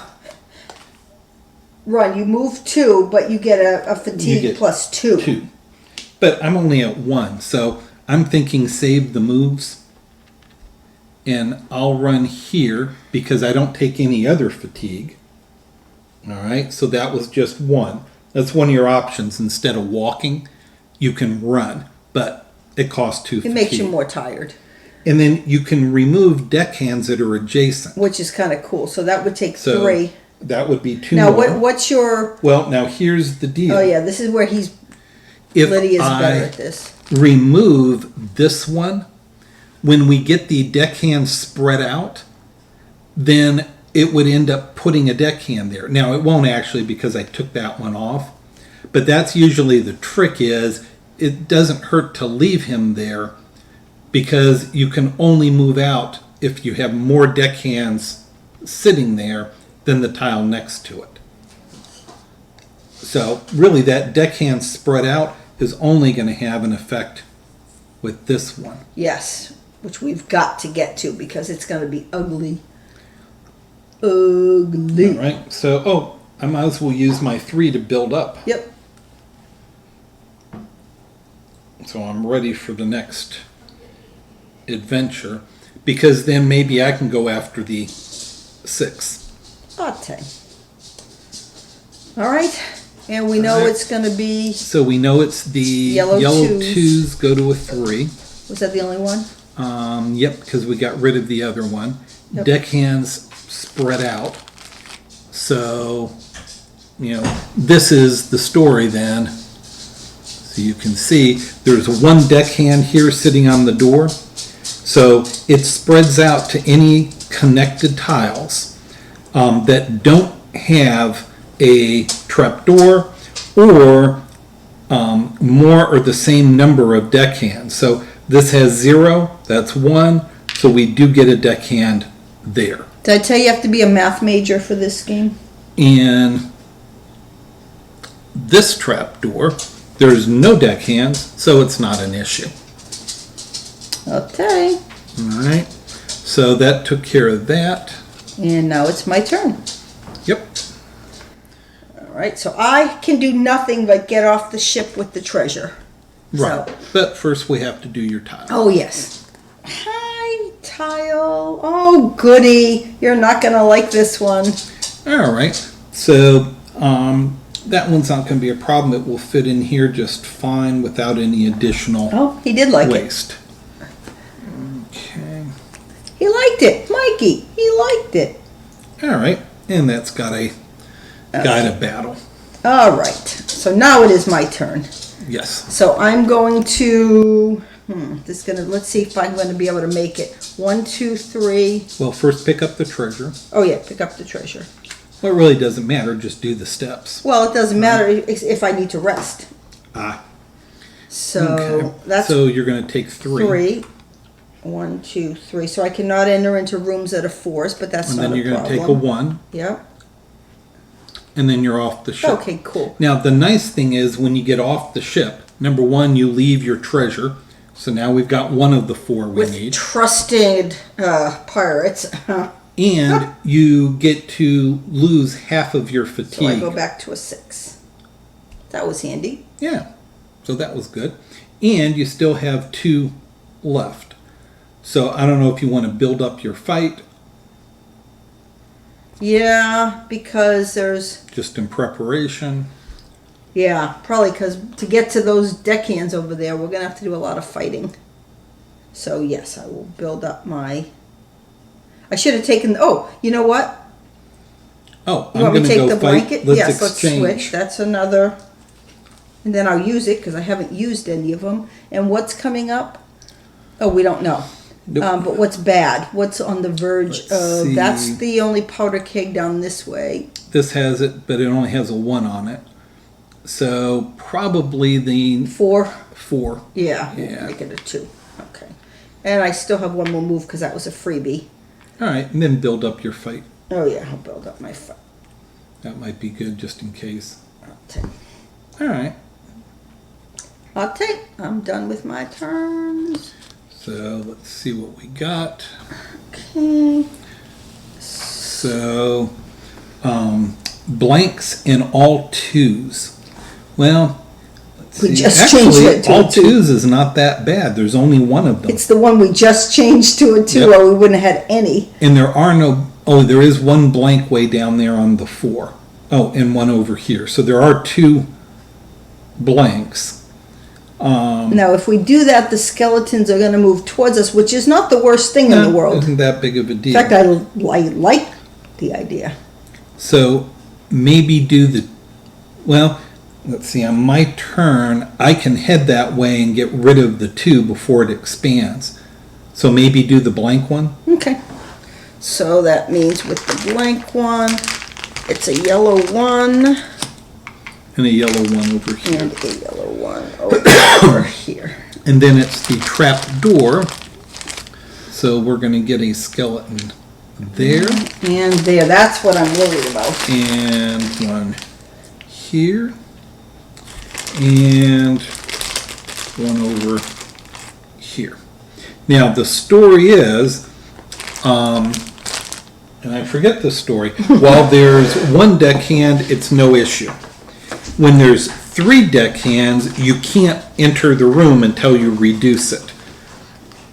Run. You move 2, but you get a fatigue get plus 2. 2. But I'm only at 1, so I'm thinking save the moves. And I'll run here because I don't take any other fatigue. All right, so that was just 1. That's one of your options. Instead of walking, you can run, but it costs 2 It fatigue. makes you more tired, And then you can remove deckhands that are adjacent. which is kind of cool. So that would take So 3. that would be 2 Now, more. what's your? Well, now here's the deal. Oh yeah, this is where he's. If Lydia's I better at this. remove this one, when we get the deckhand spread out, then it would end up putting a deckhand there. Now it won't actually because I took that one off, but that's usually the trick is it doesn't hurt to leave him there because you can only move out if you have more deckhands sitting there than the tile next to it. So really that deckhand spread out is only going to have an effect with this one. Yes, which we've got to get to because it's going to be ugly. Ugly. All right, so, I might as well use my 3 to build up. Yep. So I'm ready for the next adventure because then maybe I can go after the 6. Okay. All right. And we know All right. it's going to be. So we know it's the Yellow twos. twos go to a 3. Was that the only one? Yep, because we got rid of the other one. Yep. Deckhands spread out. So, this is the story then. So you can see there's one deckhand here sitting on the door. So it spreads out to any connected tiles that don't have a trapdoor or more or the same number of deckhands. So this has 0, that's 1, so we do get a deckhand there. Did I tell you have to be a math major for this game? In this trapdoor, there's no deckhands, so it's not an issue. Okay. All right, so that took care of that. And now it's my turn. Yep. All right. So I can do nothing but get off the ship with the treasure. Right, So- but first we have to do your tile. Oh, yes. Hi, tile. Oh, goody. You're not going to like this one. All right, so that one's not going to be a problem. It will fit in here just fine without any additional Oh, he did like it. waste. Okay. He liked it. Mikey, he liked it. All right, and that's got a guide of battle. All right. So now it is my turn. Yes. So I'm going to. Let's see if I'm going to be able to make it. 1, 2, 3. Well, first pick up the treasure. Oh yeah, pick up the treasure. Well, it really doesn't matter. Just do the steps. Well, it doesn't matter if I need to rest. Ah. So Okay. that's So you're going to take 3. 3. 1, 2, 3. So I cannot enter into rooms that are 4s, but that's And not then a you're going to problem. take a 1, Yep. and then you're off the ship. Okay, cool. Now, the nice thing is when you get off the ship, number 1, you leave your treasure. So now we've got one of the 4 we With need. trusted pirates. And you get to lose half of your So I fatigue. go back to a 6. That was handy. Yeah, so that was good. And you still have 2 left. So I don't know if you want to build up your fight Yeah, because there's. just in preparation. Yeah, probably because to get to those deckhands over there, we're going to have to do a lot of fighting. So, yes, I will build up my. I should have taken. Oh, you know what? Oh, You I'm want me going to to take go the fight. blanket? Let's Yes, exchange. let's switch. That's another. And then I'll use it because I haven't used any of them. And what's coming up? Oh, we don't know. Nope. But what's bad? What's on the verge Let's of? see. That's the only powder keg down this way. This has it, but it only has a 1 on it. So probably the 4. 4. Yeah, Yeah. we'll make it a 2. Okay. And I still have one more move because that was a freebie. All right, and then build up your fight. Oh yeah, I'll build up my fight. That might be good just in case. I'll take. All right. I'm done with my turns. So let's see what we got. Okay. So blanks in all 2s. Well, let's We see. just changed Actually, it to a all 2. 2s is not that bad. There's only one of them. It's the one we just changed to a 2, Yep. or we wouldn't have had any. And there are no, oh, there is one blank way down there on the 4. Oh, and one over here. So there are 2 blanks. Now, if we do that, the skeletons are going to move towards us, which is not the worst thing in the world. Isn't that big of a deal? In fact, I like the idea. So maybe do the, well, let's see, on my turn, I can head that way and get rid of the 2 before it expands. So maybe do the blank one? Okay. So that means with the blank one, it's a yellow 1 And a yellow one over here. and a yellow 1 over here. And then it's the trap door. So we're going to get a skeleton there. And there, that's what I'm worried about. And one here. And one over here. Now the story is, and I forget the story, while there's 1 deckhand, it's no issue. When there's 3 deckhands, you can't enter the room until you reduce it.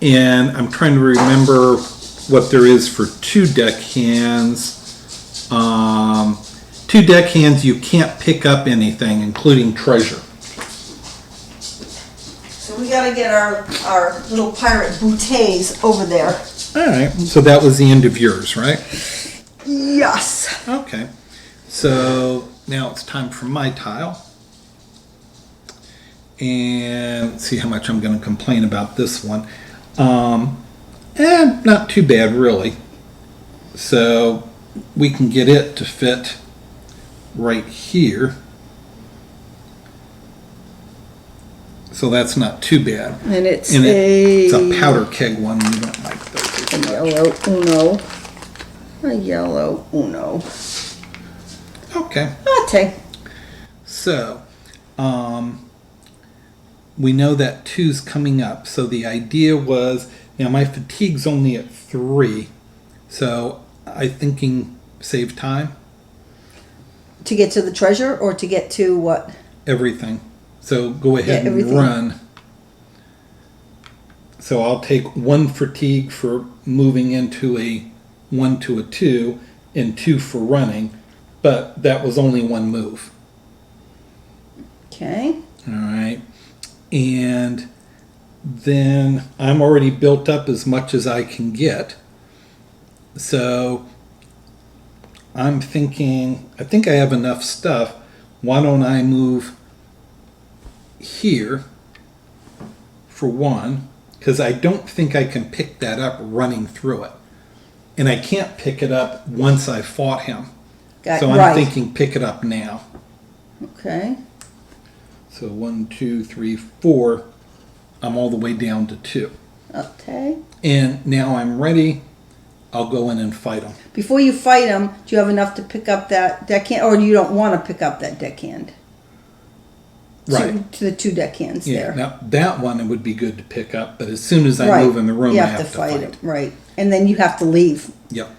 And I'm trying to remember what there is for 2 deckhands. 2 deckhands, you can't pick up anything, including treasure. So we got to get our little pirate bouteilles over there. All right, so that was the end of yours, right? Yes. Okay, so now it's time for my tile. And let's see how much I'm going to complain about this one. Not too bad, really. So we can get it to fit right here. So that's not too bad. And it's It's a powder keg one. We don't like those. a yellow Uno. A yellow Uno. Okay. Okay. So, we know that 2's coming up. So the idea was, now my fatigue's only at 3. So I thinking save time, To get to the treasure or to get to what? everything. So go ahead and everything. run. So I'll take 1 fatigue for moving into a 1 to a 2 and 2 for running. But that was only 1 move. Okay. All right. And then I'm already built up as much as I can get. So I'm thinking, I think I have enough stuff. Why don't I move here for 1? Because I don't think I can pick that up running through it. And I can't pick it up once I fought him. So I'm right. thinking pick it up now. Okay. So 1, 2, 3, 4. I'm all the way down to 2. Okay. And now I'm ready. I'll go in and fight them. Before you fight them, do you have enough to pick up that deckhand, or you don't want to pick up that deckhand? Right. To the 2 deckhands Yeah. there. Now that one it would be good to pick up, but as soon as I Right. move in the room, You I have to fight fight. it. Right. And then you have to leave. Yep.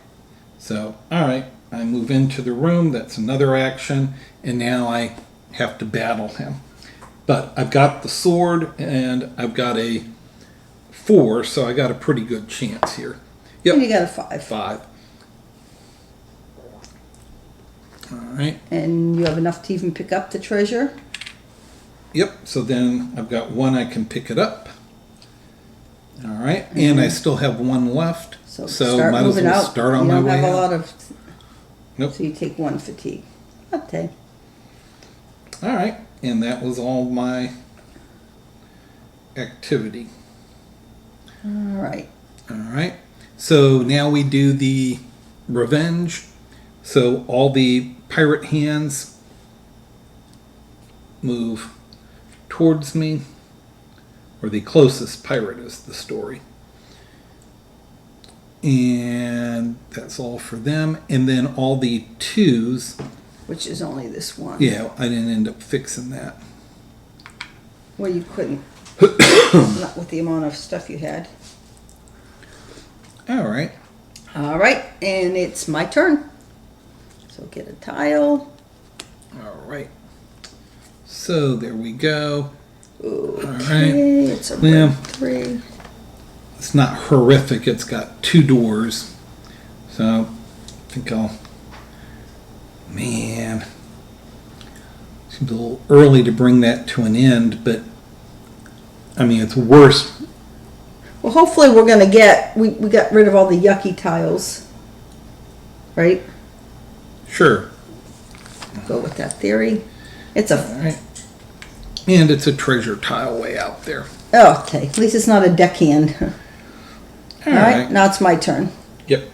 So all right, I move into the room. That's another action, and now I have to battle him. But I've got the sword, and I've got a 4, so I got a pretty good chance here. Yep. And you got a 5. 5. All right. And you have enough to even pick up the treasure? Yep, so then I've got 1 I can pick it up. All right, and I still have 1 left. So, So start might as moving well out. start on you my don't way have a out. lot of. Nope. So you take 1 fatigue. Okay. All right, and that was all my activity. All right. All right. So now we do the revenge. So all the pirate hands move towards me, or the closest pirate is the story. And that's all for them. And then all the twos. Which is only this one. Yeah, I didn't end up fixing that. Well, you couldn't. Not with the amount of stuff you had. All right. All right, and it's my turn. So get a tile. All right. So there we go. Okay, All right. it's a Well, red 3. it's not horrific. It's got 2 doors. So I think I'll... Man. Seems a little early to bring that to an end, but I mean, it's worse. Well, hopefully we're going to get... We got rid of all the yucky tiles. Right? Sure. Go with that theory. It's a... All right. And it's a treasure tile way out there. Oh, okay. At least it's not a deckhand. All All right, right. now it's my turn. Yep.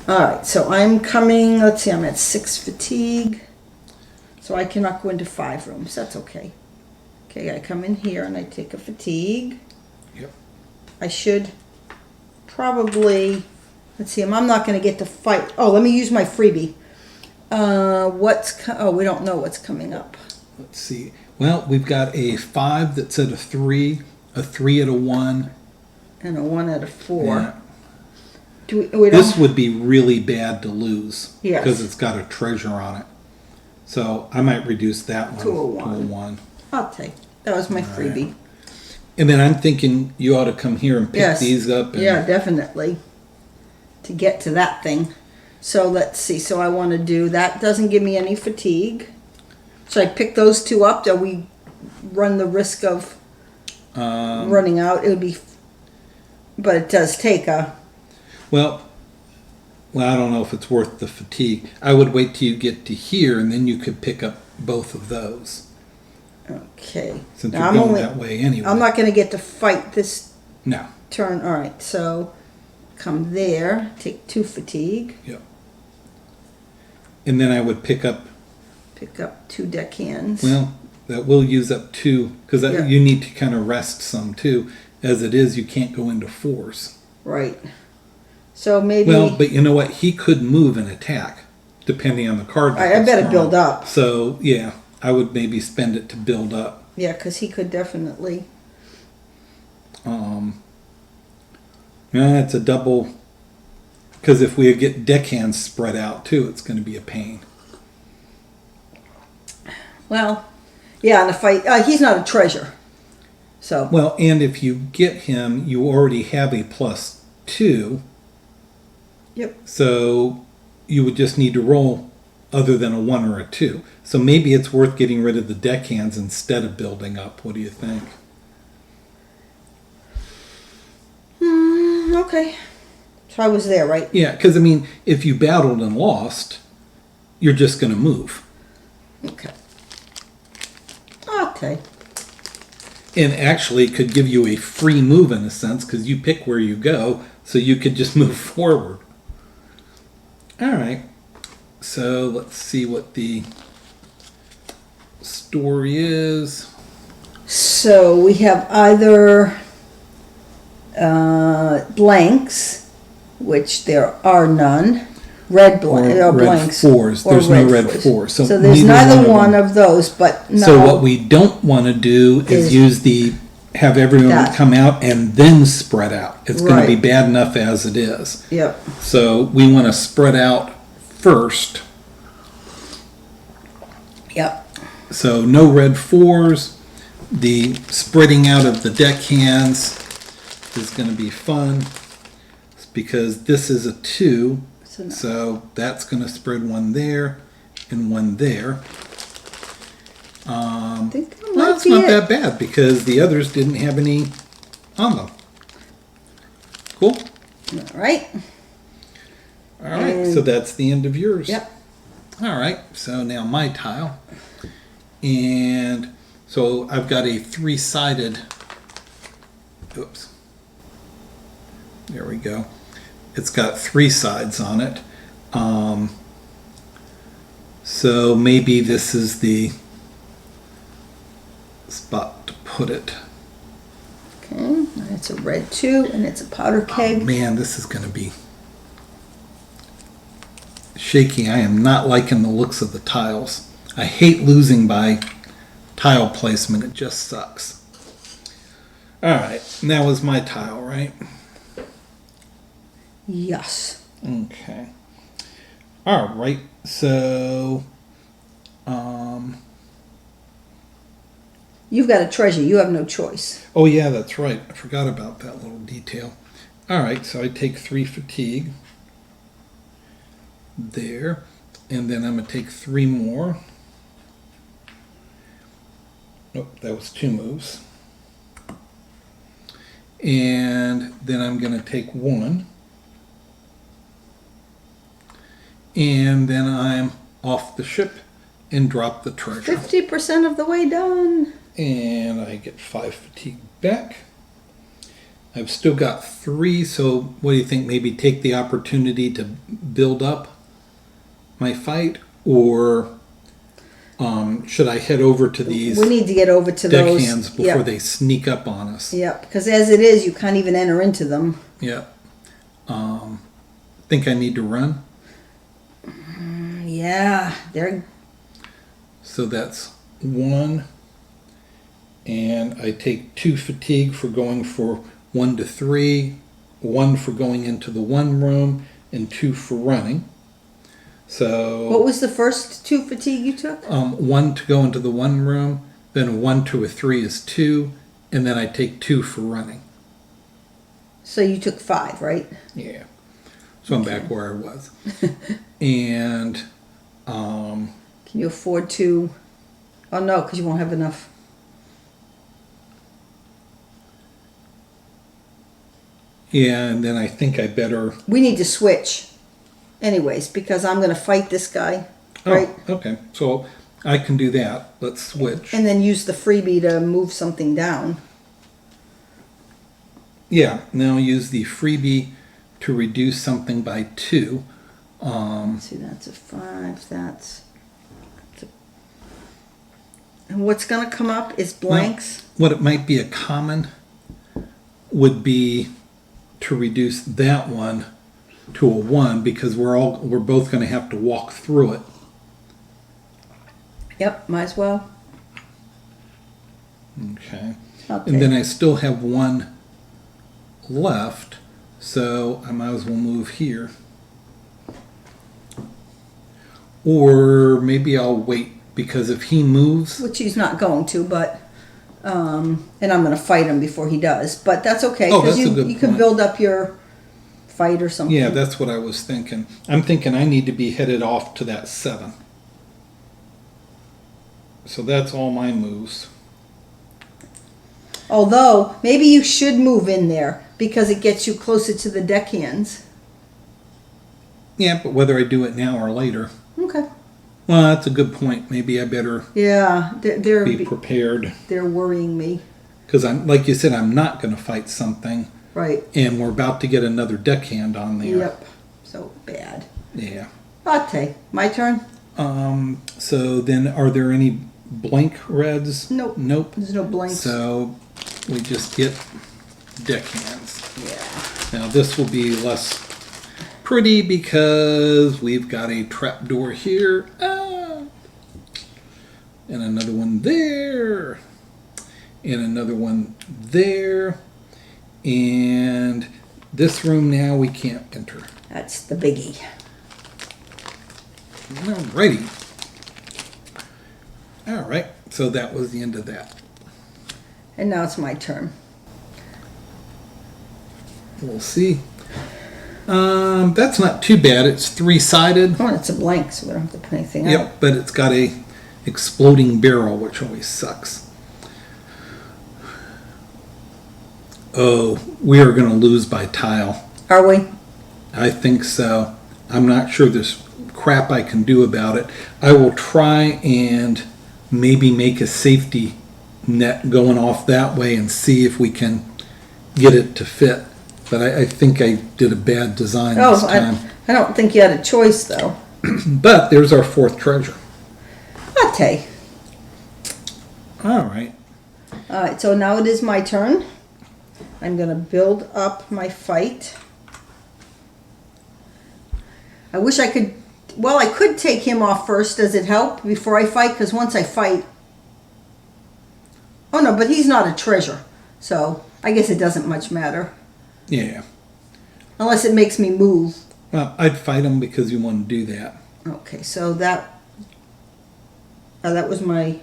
All right, so I'm coming, let's see, I'm at 6 fatigue. So I cannot go into 5 rooms. That's okay. Okay, I come in here and I take a fatigue. Yep. I should probably, let's see, I'm not going to get to fight. Oh, let me use my freebie. We don't know what's coming up. Let's see. Well, we've got a 5 that's at a 3 at a 1. And a 1 at a 4. Yeah. We This don't, would be really bad to lose. Yes. Because it's got a treasure on it. So I might reduce that one To a 1. I'll take, that was my freebie. And then I'm thinking you ought to come here and pick Yes. these up. And Yeah, definitely. To get to that thing. So let's see. So I want to do that. Doesn't give me any fatigue. Should I pick those 2 up? Do we run the risk of running out? It would be, but it does take a. Well, I don't know if it's worth the fatigue. I would wait till you get to here, and then you could pick up both of those. Okay. Since Now, you're going that way anyway. I'm not going to get to fight this No. turn. All right. So come there. Take 2 fatigue. Yep. And then I would pick up. Pick up 2 deckhands. Well, that will use up 2 because Yeah. you need to kind of rest some too. As it is, you can't go into 4s. Right. So maybe. Well, but you know what? He could move and attack, depending on the card. I better that's build drawn. up. So yeah, I would maybe spend it to build up. Yeah, because he could definitely. Yeah, it's a double. Because if we get deckhands spread out too, it's going to be a pain. Well, yeah, in a fight, he's not a treasure. So. Well, and if you get him, you already have a +2. Yep. So you would just need to roll other than a 1 or a 2. So maybe it's worth getting rid of the deckhands instead of building up. What do you think? Okay. So I was there, right? Yeah, because I mean, if you battled and lost, you're just going to move. Okay. Okay. And actually it could give you a free move in a sense because you pick where you go, so you could just move forward. All right. So let's see what the story is. So we have either blanks, which there are none, red Or red blanks, 4s. or There's no red 4s. So there's neither neither one them. of those, but no. So what we don't want to do is use have everyone That. come out and then spread out. It's going to be Right. bad enough as it is. Yep. So we want to spread out first. Yep. So no red 4s. The spreading out of the deckhands is going to be fun because this is a 2. So no. So that's going to spread 1 there and 1 there. I think that Well, might it's be not it. that bad because the others didn't have any on them. Cool. All right. All right. So that's the end of yours. Yep. All right. So now my tile. And so I've got a 3-sided. Oops. There we go. It's got 3 sides on it. So maybe this is the spot to put it. Okay, and it's a red 2, and it's a powder keg. Oh, man, this is going to be shaky. I am not liking the looks of the tiles. I hate losing by tile placement. It just sucks. All right, and that was my tile, right? Yes. Okay. All right, so You've got a treasure. You have no choice. oh yeah, that's right. I forgot about that little detail. All right, so I take 3 fatigue there, and then I'm going to take 3 more. Oh, that was 2 moves. And then I'm going to take 1. And then I'm off the ship and drop the treasure. 50% of the way done. And I get 5 fatigue back. I've still got 3, so what do you think? Maybe take the opportunity to build up my fight, or should I head over to these We need to get over to those. deckhands before they sneak up on us? Yep, because as it is, you can't even enter into them. Yep. Think I need to run? Yeah, they're... So that's 1. And I take 2 fatigue for going for 1 to 3, 1 for going into the 1 room, and 2 for running. So What was the first 2 fatigue you took? 1 to go into the 1 room, then a 1 to a 3 is 2, and then I take 2 for running. So you took 5, right? Yeah. So I'm back where I was. And Can you afford to... Oh, no, because you won't have enough. yeah, and then I think I better... We need to switch anyways, because I'm going to fight this guy, right? Oh, okay. So I can do that. Let's switch. And then use the freebie to move something down. Yeah, now use the freebie to reduce something by 2. Let's see, that's a 5, that's a... And what's going to come up is blanks. What it might be a common would be to reduce that one to a 1, because we're both going to have to walk through it. Yep, might as well. Okay. Okay. And then I still have 1 left, so I might as well move here. Or maybe I'll wait, because if he moves... Which he's not going to, but... and I'm going to fight him before he does. But that's okay, Oh, because that's a good you can point. build up your fight or something. Yeah, that's what I was thinking. I'm thinking I need to be headed off to that 7. So that's all my moves. Although, maybe you should move in there, because it gets you closer to the deckhands. Yeah, but whether I do it now or later... Okay. Well, that's a good point. Maybe I better Yeah, be prepared. they're worrying me. Because I'm, like you said, I'm not going to fight something, Right. and we're about to get another deckhand on there. Yep. So bad. Yeah. Okay, my turn? So then, are there any blank reds? Nope. Nope. There's no blanks. So we just get deckhands. Yeah. Now this will be less pretty because we've got a trapdoor here. And another one there. And another one there. And this room now we can't enter. That's the biggie. Alrighty. Alright, so that was the end of that. And now it's my turn. We'll see. That's not too bad. It's 3-sided. Oh, it's a blank, so we don't have to put anything out. Yep, but it's got a exploding barrel, which always sucks. Oh, we are going to lose by tile. Are we? I think so. I'm not sure there's crap I can do about it. I will try and maybe make a safety net going off that way and see if we can get it to fit. But I think I did a bad design Oh, this time. I don't think you had a choice, though. But there's our fourth treasure. Ate. All right. All right, so now it is my turn. I'm going to build up my fight. I wish I could... Well, I could take him off first. Does it help before I fight? Because once I fight... Oh, no, but he's not a treasure. So I guess it doesn't much matter. Yeah. Unless it makes me move. Well, I'd fight him because you want to do that. Okay, so that... that was my...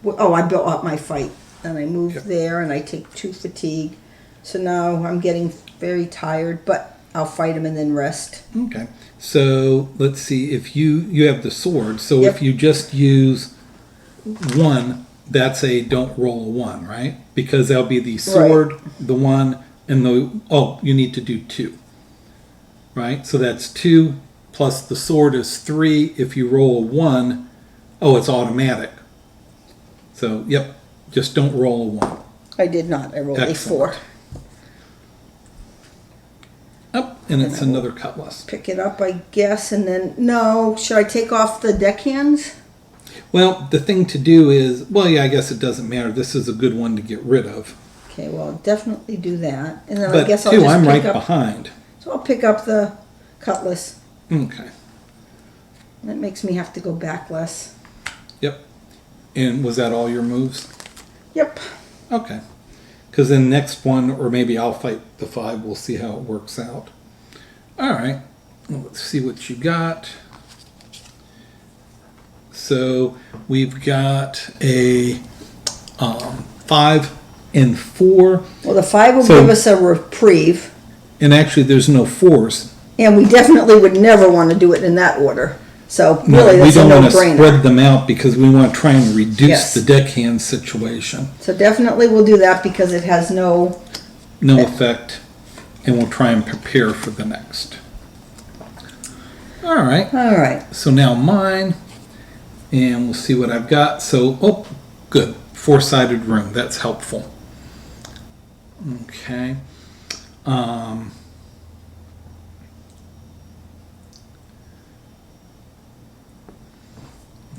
Oh, I built up my fight. Then I moved there and I take 2 fatigue. So now I'm getting very tired, but I'll fight him and then rest. Okay. So let's see. If you have the sword, so Yep. if you just use 1, that's a don't roll a 1, right? Because that'll be the sword, the 1, and you need to do 2. Right? So that's 2 plus the sword is 3. If you roll a 1, it's automatic. So, yep, just don't roll a 1. I did not. I rolled a 4. Oh, and it's another cutlass. Pick it up, I guess, and then... No, should I take off the deckhands? Well, the thing to do is... Well, yeah, I guess it doesn't matter. This is a good one to get rid of. Okay, well, I'll definitely do that. And then But, I guess I'll too, just I'm right pick up... behind. So I'll pick up the cutlass. Okay. That makes me have to go back less. Yep. And was that all your moves? Yep. Okay. Because then next one, or maybe I'll fight the 5. We'll see how it works out. All right. Let's see what you got. So we've got a 5 and 4. Well, the 5 will give us a reprieve. And actually, there's no 4s. And we definitely would never want to do it in that order. So really, No, we that's a don't want to no-brainer. spread them out because we want to try and reduce Yes. the deckhand situation. So definitely we'll do that because it has no... No effect. And we'll try and prepare for the next. All right. All right. So now mine. And we'll see what I've got. So, good. 4-sided room. That's helpful. Okay.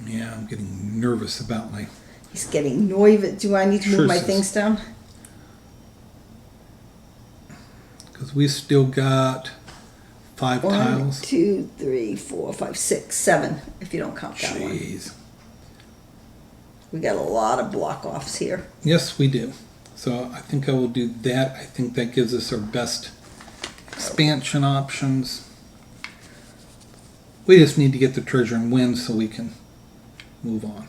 Yeah, I'm getting nervous about my... He's getting nervous. Do I need to move my Curses. things down? Because we still got 5 1, tiles. 2, 3, 4, 5, 6, 7, if you don't count that one. Jeez. We got a lot of block-offs here. Yes, we do. So I think I will do that. I think that gives us our best expansion options. We just need to get the treasure and win so we can move on.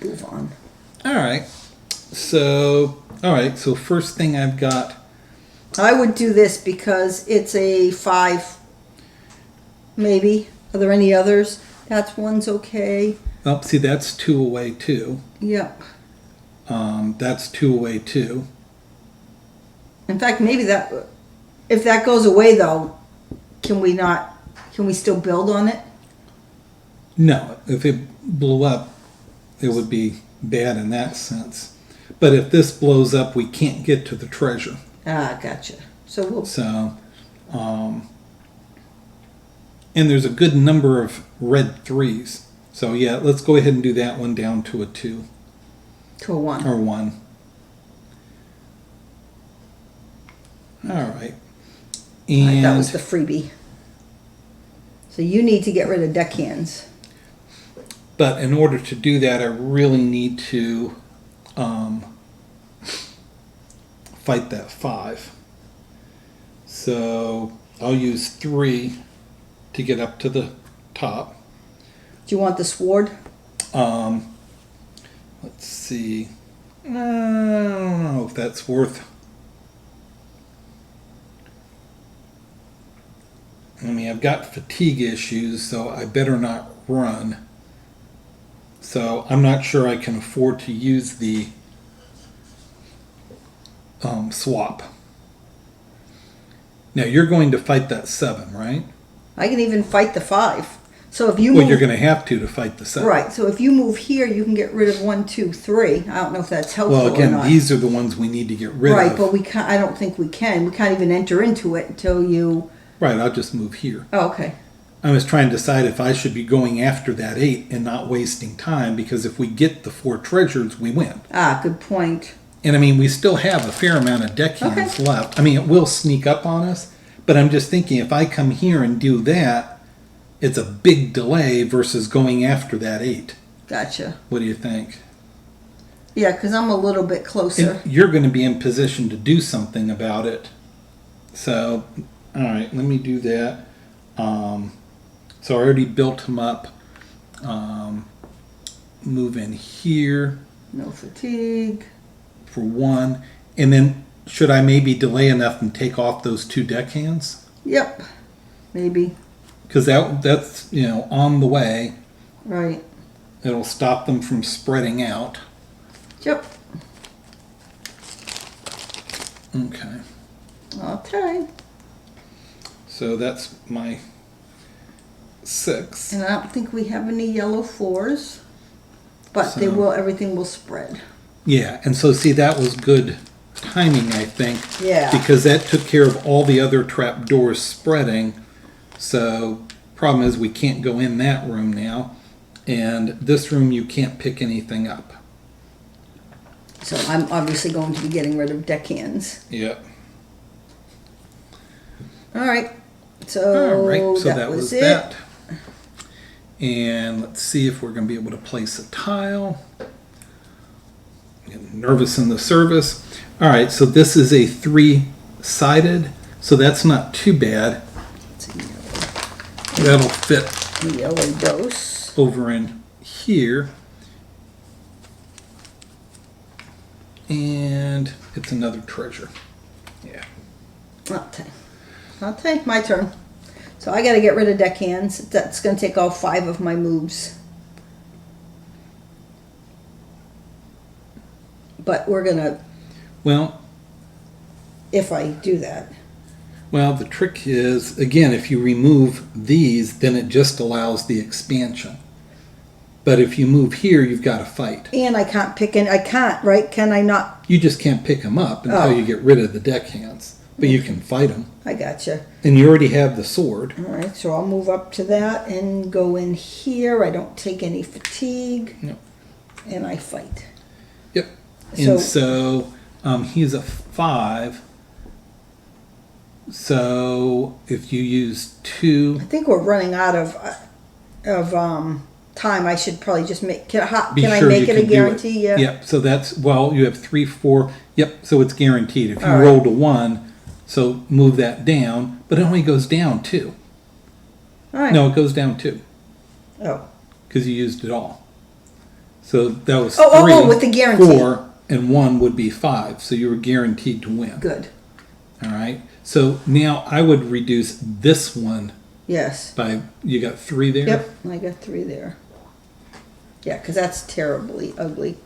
Move on. All right. So first thing I've got. I would do this because it's a 5, maybe. Are there any others? That's 1's okay. Oh, see, that's 2 away too. Yep. That's 2 away too. In fact, maybe that, if that goes away though, can we still build on it? No, if it blew up, it would be bad in that sense. But if this blows up, we can't get to the treasure. Ah, gotcha. So we'll... So, and there's a good number of red 3s. So yeah, let's go ahead and do that one down to a 2. To a 1. Or 1. All right. And That was the freebie. So you need to get rid of deckhands. but in order to do that, I really need to fight that 5. So I'll use 3 to get up to the top. Do you want the sword? Let's see. I don't know if that's worth. I mean, I've got fatigue issues, so I better not run. So I'm not sure I can afford to use the swap. Now you're going to fight that 7, right? I can even fight the 5. So if you Well, move, you're going to have to fight the 7. right. So if you move here, you can get rid of 1, 2, 3. I don't know if that's helpful Well, again, or not. these are the ones we need to get rid Right, of. but we can't. I don't think we can. We can't even enter into it until you. Right, I'll just move here. Oh, okay. I was trying to decide if I should be going after that 8 and not wasting time, because if we get the 4 treasures, we win. Ah, good point. And I mean, we still have a fair amount of deckhands left. I mean, it will sneak up on us, but I'm just thinking if I come here and do that, it's a big delay versus going after that 8. Gotcha. What do you think? Yeah, because I'm a little bit closer. And you're going to be in position to do something about it. So, all right, let me do that. So I already built them up. Move in here No fatigue. for 1. And then should I maybe delay enough and take off those 2 deckhands? Yep. Maybe. Because that's, on the way. Right. It'll stop them from spreading out. Yep. Okay. Okay. So that's my 6. And I don't think we have any yellow 4s, but they So- will. Everything will spread. Yeah, and so see, that was good timing, I think. Yeah. Because that took care of all the other trap doors spreading. So problem is we can't go in that room now. And this room you can't pick anything up. So I'm obviously going to be getting rid of deckhands. Yep. All right. So, All right, so that was it. it. And let's see if we're going to be able to place a tile. Getting nervous in the service. All right, so this is a 3-sided, so that's not too bad. It's a yellow, That'll fit a yellow dose. over in here. And it's another treasure. Yeah. Okay, my turn. So I got to get rid of deckhands. That's going to take all 5 of my moves. But we're going to, Well, if I do that. the trick is, again, if you remove these, then it just allows the expansion. But if you move here, you've got to fight. And I can't pick I can't, right? Can I not? You just can't pick them up until Oh. you get rid of the deckhands. But you can fight them. I gotcha. And you already have the sword. All right, so I'll move up to that and go in here. I don't take any fatigue. Yep. And I fight. Yep. So- And so he's a 5. So if you use 2, I think we're running out of time. I should probably just make. Can I sure make you it a can do guarantee? Yeah. Yep. So that's, you have 3, 4. Yep. So it's guaranteed. If you All right. rolled a 1, so move that down, but it only goes down 2. All right. No, it goes down 2 Oh. because you used it all. So that was Oh, 3. with the guarantee. 4 and 1 would be 5. So you were guaranteed to win. Good. All right. So now I would reduce this one Yes. by, you got 3 there? Yep. I got 3 there. Yeah, because that's terribly ugly.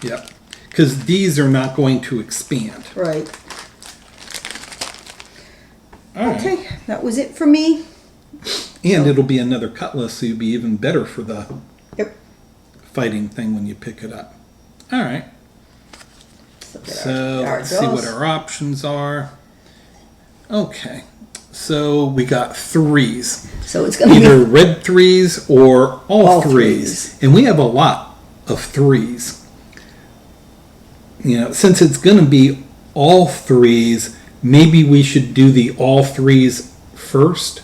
Yep. Because these are not going to expand. Right. All right. Okay, that was it for me. And it'll be another cutlass, so you'll be even better for the Yep. fighting thing when you pick it up. All right. Look at So our let's see what dose. our options are. Okay. So we got 3s. So it's going to Either be red 3s or all All 3s. threes. And we have a lot of 3s. Since it's going to be all 3s, maybe we should do the all 3s first,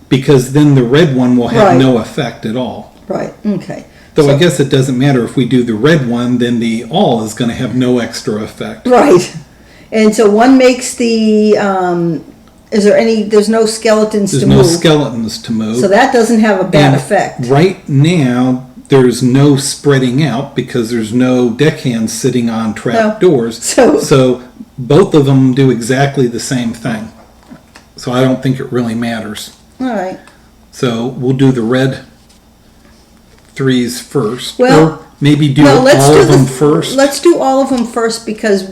because then the red one will have Right. no effect at all. right. Okay. Though I So- guess it doesn't matter if we do the red one, then the all is going to have no extra effect. Right. And so one makes the. Is there any? There's no skeletons There's to no move. skeletons to move. So that doesn't have a bad And effect. Right now, there's no spreading out because there's no deckhands sitting on trap No. doors. So- both of them do exactly the same thing. So I don't think it really matters. All right. So we'll do the red 3s first. Well- or maybe do Well, let's all do of them the first. Let's do all of them first because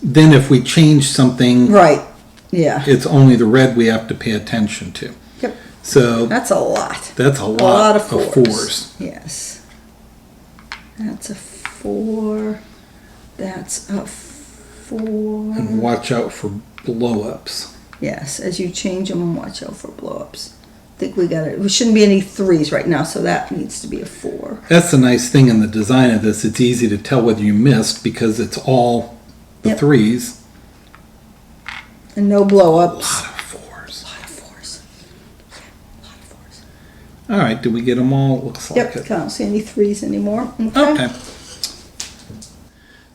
Then if we change something, right. Yeah. it's only the red we have to pay attention to. Yep. So That's a lot. that's a A lot, lot of of fours. fours. Yes. That's a 4. That's a 4. And watch out for blow-ups. Yes, as you change them, watch out for blow-ups. I think we got it. We shouldn't be any 3s right now, so that needs to be a 4. That's the nice thing in the design of this. It's easy to tell whether you missed because it's all the Yep. 3s. And no A blow-ups. lot of 4s. A lot of 4s. Yeah, a lot of 4s. All right, did we get them all? Looks like Yep, it. can't see any 3s anymore. Okay.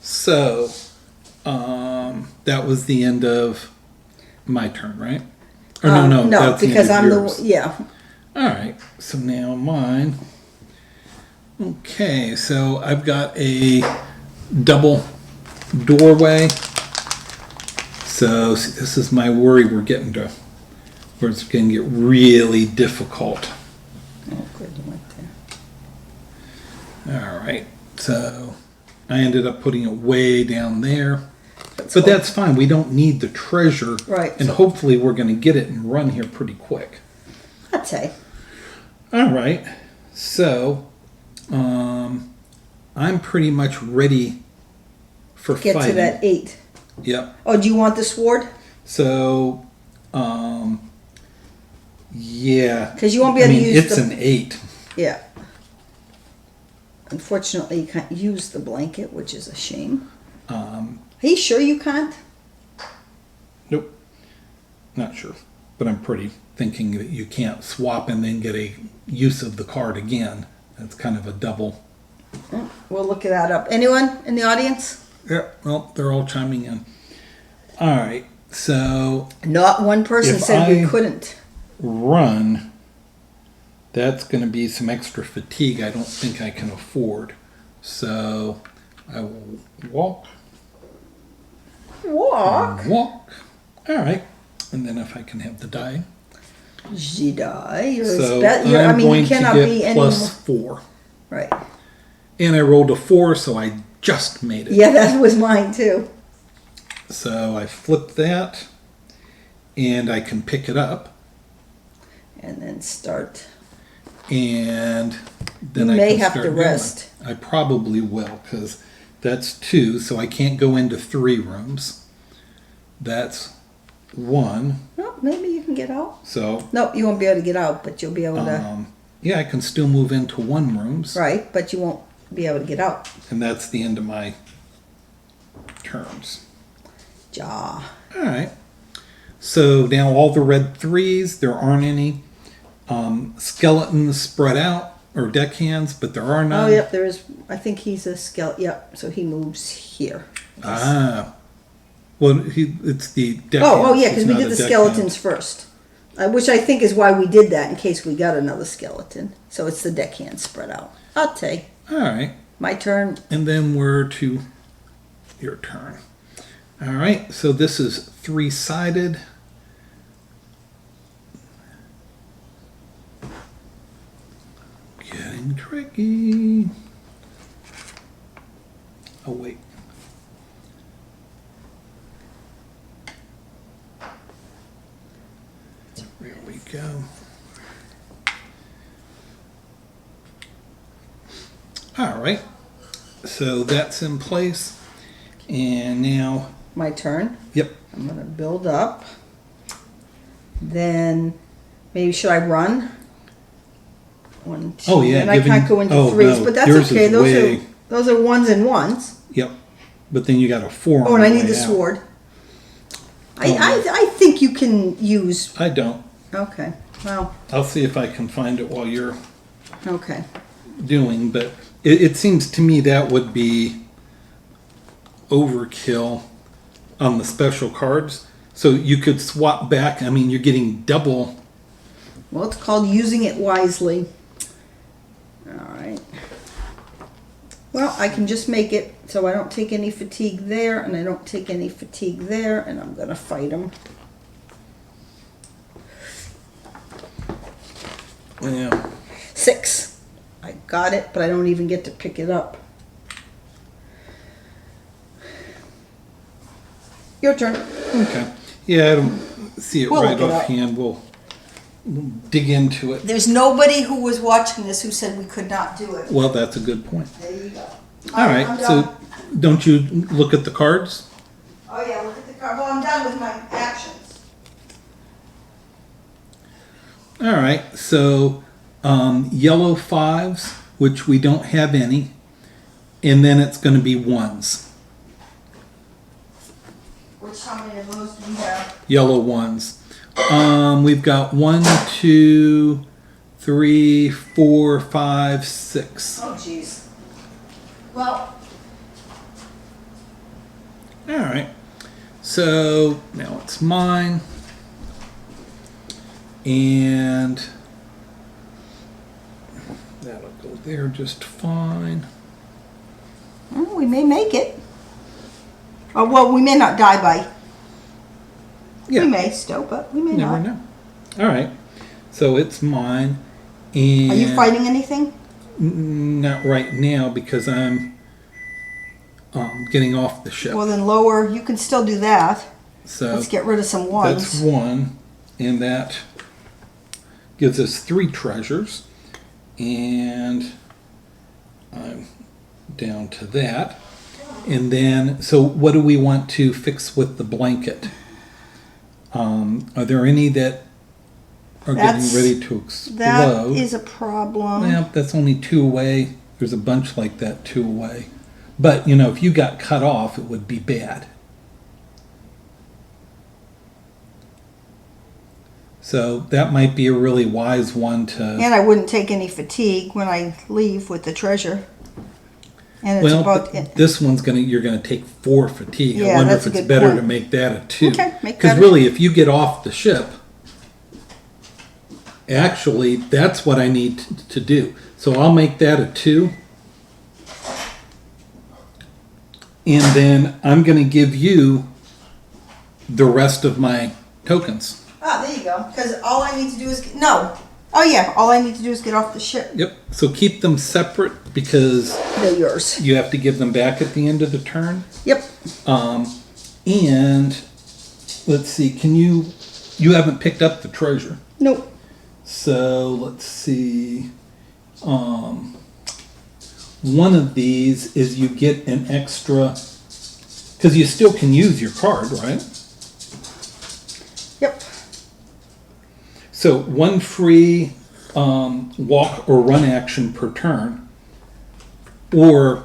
So, that was the end of my turn, right? Or no, No, that's because the I'm end of yours. the yeah. All right, so now mine. Okay, so I've got a double doorway. So see, this is my worry. Where it's going to get really difficult. Oh, good, you went there. All right, so I ended up putting it way down there. That's But cool. that's fine. We don't need the treasure. Right. And hopefully we're going to get it and run here pretty quick. I'd say. All right. So, I'm pretty much ready for Get fighting. to that 8. Yep. Oh, do you want the sword? So, yeah. Because you won't be able to use it's the... an 8. Yeah. Unfortunately, you can't use the blanket, which is a shame. Are you sure you can't? Nope. Not sure. But I'm pretty thinking that you can't swap and then get a use of the card again. That's kind of a double. We'll look that up. Anyone in the audience? Yeah, well, they're all chiming in. All right, so Not one person If said we I- couldn't. run, that's going to be some extra fatigue I don't think I can afford. So I will walk. Walk. Walk. All right, and then if I can have the die. Jedi. You're So you're, I I'm mean, going you to cannot get be any plus more. 4. Right. And I rolled a 4, so I just made it. Yeah, that was mine too. So I flip that, and I can pick it up, And then start. and then You I may can have start to going. rest. I probably will, because that's 2, so I can't go into 3 rooms. That's 1, Well, maybe you can get out. so Nope, you won't be able to get out, but you'll be able to. yeah, I can still move into 1 rooms, Right, but you won't be able to get out. and that's the end of my turns. Jaw. All right. So now all the red 3s, there aren't any skeletons spread out or deckhands, but there are none. Oh, yep, there is. I think he's a skeleton. Yep, so he moves here. Ah. Well, it's the deckhands. Oh, yeah, it's because we not did a the deckhand. skeletons first. Which I think is why we did that, in case we got another skeleton. So it's the deckhand spread out. I'll take. All right. My turn. And then we're to your turn. All right. So this is 3-sided. Getting tricky. Oh, wait. There we go. All right. So that's in place. And now, My turn. yep. I'm going to build up. Then, maybe should I run? 1, 2. Oh, yeah, And I giving- can't go into oh, 3s, no, but that's yours okay. is Those way- are ones and ones. Yep. But then you got a 4 Oh, on and I the need way the out. sword. Oh, I think you can use. I don't. Okay. Well. I'll see if I can find it while you're Okay. doing, but it seems to me that would be overkill on the special cards. So you could swap back. I mean, you're getting double. Well, it's called using it wisely. All right. Well, I can just make it so I don't take any fatigue there, and I don't take any fatigue there, and I'm going to fight him. Yeah. 6. I got it, but I don't even get to pick it up. Your turn. Okay. Yeah, I don't see it We'll right look it up. offhand. We'll dig into it. There's nobody who was watching this who said we could not do it. Well, that's a good point. There you go. All right, I'm so done. don't you look at the cards? Oh yeah, look at the card. Well, I'm done with my actions. All right, so yellow 5s, which we don't have any, and then it's going to be 1s. How many of those do we have? Yellow 1s. We've got 1, 2, 3, 4, 5, 6. Oh jeez. Well. All right, so now it's mine, and that'll go there just fine. Well, we may make it. Oh, well, we may not die by. Yeah. We may still, but we may Never not. know. All right, so it's mine, and Are you fighting anything? Not right now because I'm getting off the ship. Well, then lower. You can still do that. So let's get rid of some ones. that's 1, and that gives us 3 treasures, and I'm down to that. And then, so what do we want to fix with the blanket? Are there any that are getting ready to explode? That is a problem. Well, that's only 2 away. There's a bunch like that 2 away. But, you know, if you got cut off, it would be bad. So that might be a really wise one to... And I wouldn't take any fatigue when I leave with the treasure. And it's Well, about this one's you're gonna take 4 fatigue. Yeah, I wonder that's if a it's good better point. to make that a 2. Okay, make Because that a- really, if you get off the ship, actually, that's what I need to do. So I'll make that a 2. And then I'm gonna give you the rest of my tokens. Ah, there you go. Because all I need to do is no. Oh yeah, all I need to do is get off the ship. Yep. So keep them separate because They're yours. you have to give them back at the end of the turn. Yep. And let's see, you haven't picked up the treasure. Nope. So let's see. One of these is you get an extra, because you still can use your card, right? Yep. So 1 free walk or run action per turn. Or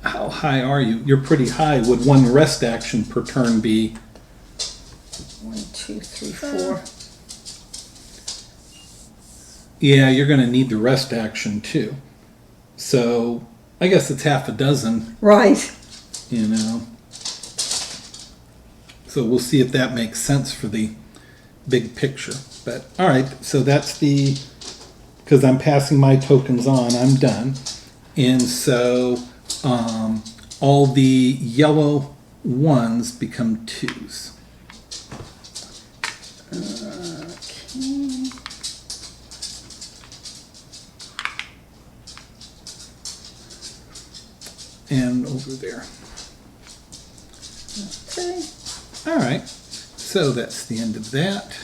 how high are you? You're pretty high. Would 1 rest action per turn be? 1, 2, 3, 4. Yeah, you're going to need the rest action too. So I guess it's half a dozen, Right. you know. So we'll see if that makes sense for the big picture. But all right, so that's because I'm passing my tokens on, I'm done. And so all the yellow 1s become 2s. Okay. And over there. Okay. All right, so that's the end of that.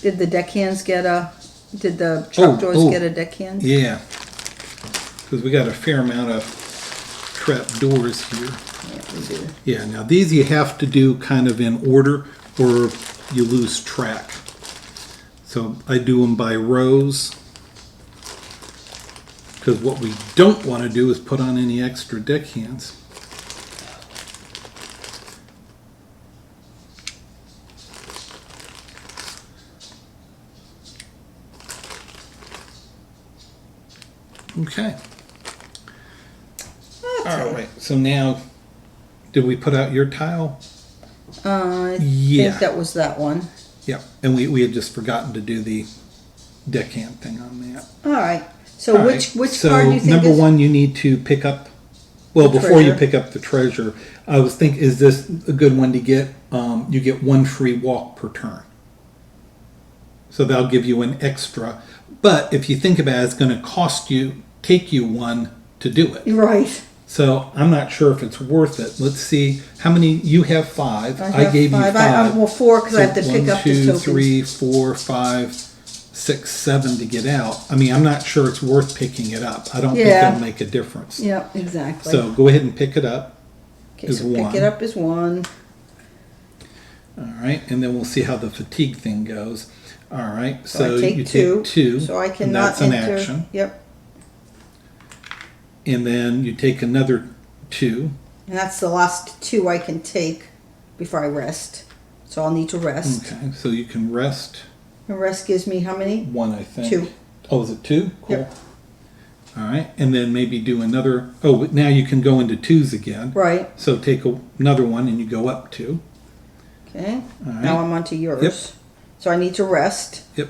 Did the deckhands get a? Did the trapdoors get a deckhand? Yeah, because we got a fair amount of trap doors here. Yeah, we do. Yeah, now these you have to do kind of in order or you lose track. So I do them by rows. Because what we don't want to do is put on any extra deckhands. Okay. All right. So now, did we put out your tile? I Yeah. think that was that one. Yep. And we had just forgotten to do the deckhand thing on that. All right. So All which right. card do you think number is? 1, you need to pick up. Well, The before you treasure. pick up the treasure, I was thinking, is this a good one to get? You get 1 free walk per turn. So that'll give you an extra. But if you think about it, it's going to take you 1 to do it. Right. So I'm not sure if it's worth it. Let's see how many you have. 5. I gave you 5. Well, 4 because I have to pick up the 1, 2, tokens. 3, 4, 5, 6, 7 to get out. I mean, I'm not sure it's worth picking it up. I don't think Yeah. it'll make a difference. Yep, exactly. So go ahead and pick it up. Okay, so pick it up as 1. All right, and then we'll see how the fatigue thing goes. All right, So I take you 2. take 2. So I and cannot that's an enter. action. Yep. And then you take another 2. And that's the last 2 I can take before I rest. So I'll need to rest. Okay, so you can rest. And rest gives me how many? 1, I think. 2. Oh, is it 2? Cool. Yep. All right, and then maybe do another. Oh, but now you can go into 2s again. Right. So take another one and you go up 2. Okay. All right. Now I'm onto yours. Yep. So I need to rest. Yep.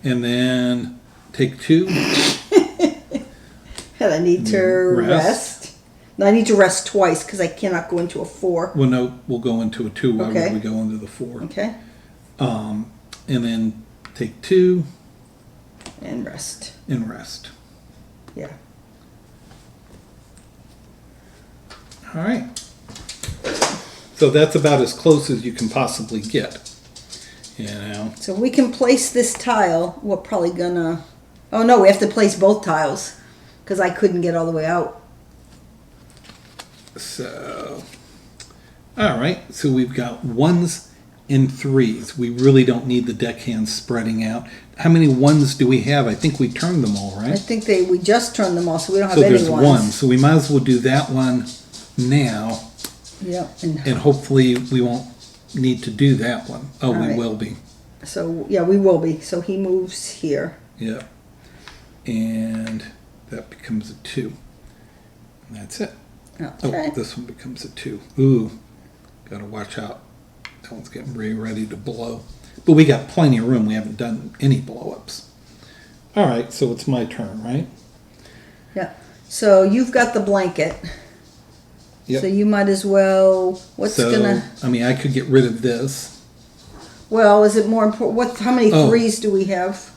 And then take 2. And I need to rest. No, I need to rest twice because I cannot go into a 4. Well, no, we'll go into a 2. Why Okay. would we go into the 4? Okay. And then take 2 And rest. and rest. Yeah. All right. So that's about as close as you can possibly get. You know. So we can place this tile. We're probably gonna. Oh no, we have to place both tiles because I couldn't get all the way out. So, all right. So we've got 1s and 3s. We really don't need the deckhands spreading out. How many 1s do we have? I think we turned them all, I right? think we just turned them all, so we don't have So any there's ones. 1. So we might as well do that one now, Yep. and hopefully we won't need to do that one. Oh, we Right. will be. So yeah, we will be. So he moves here. Yeah. And that becomes a 2. And that's it. Okay. Oh, this one becomes a 2. Ooh, gotta watch out. That one's getting ready to blow. But we got plenty of room. We haven't done any blow-ups. All right, so it's my turn, right? Yeah. So you've got the blanket. Yep. So you might as well. I mean, I could get rid of this. Well, is it more important? How many Oh. 3s do we have?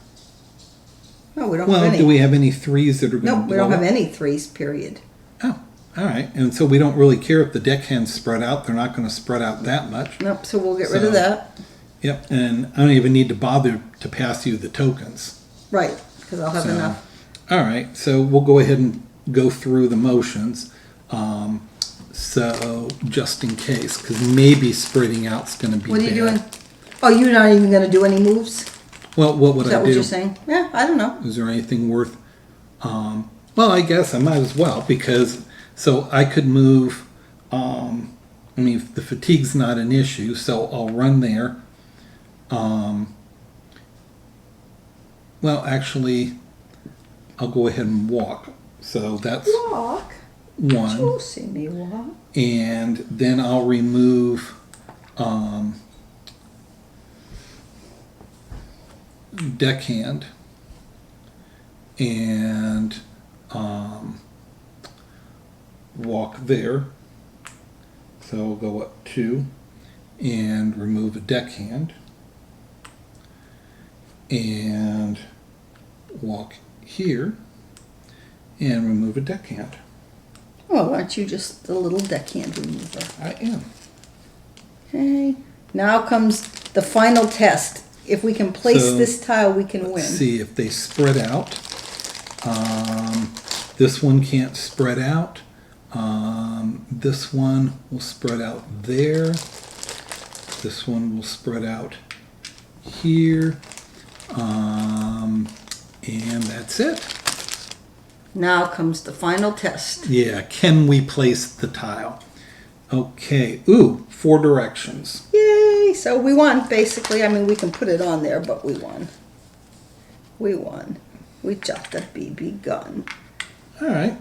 No, we don't Well, have any. do we have any 3s that are going to Nope, blow we don't have up? any 3s. Period. Oh, all right. And so we don't really care if the deckhands spread out. They're not going to spread out that much. Nope. So we'll get rid of So- that. Yep. And I don't even need to bother to pass you the tokens. Right, because I'll have So, enough. all right, so we'll go ahead and go through the motions. So just in case, because maybe spreading out's going to be What are you bad. doing? Oh, you're not even going to do any moves? Well, what would Is that I what do? you're saying? Yeah, I don't know. Is there anything worth? Well, I guess I might as well because so I could move. I mean, the fatigue's not an issue, so I'll run there. Well, actually, I'll go ahead and walk. So that's Walk. 1. You'll see me walk. And then I'll remove deckhand and walk there. So I'll go up 2 and remove a deckhand and walk here and remove a deckhand. Oh, aren't you just the little deckhand remover? I am. Okay. Now comes the final test. If we can place So, this tile, we can win. Let's see if they spread out. This one can't spread out. This one will spread out there. This one will spread out here. And that's it. Now comes the final test. Yeah, can we place the tile? Okay, ooh, 4 directions. Yay! So we won, basically. I mean, we can put it on there, but we won. We won. We shot the BB gun. All right.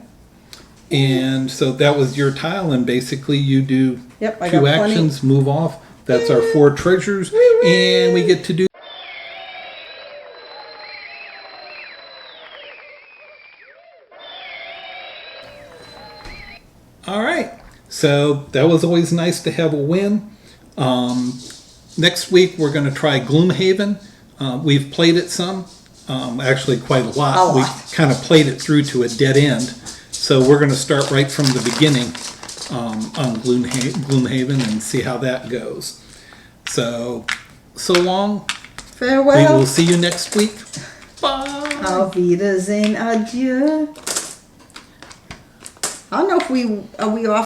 And so that was your tile, and basically you do Yep, I 2 got plenty. actions, move off. That's our 4 treasures, and we get to do. All right. So that was always nice to have a win. Next week we're going to try Gloomhaven. We've played it some, actually quite a lot. A lot. We kind of played it through to a dead end. So we're going to start right from the beginning on Gloomhaven and see how that goes. So long. We Farewell. will see you next week. Bye. Auf Wiedersehen, adieu. I don't know if are we off?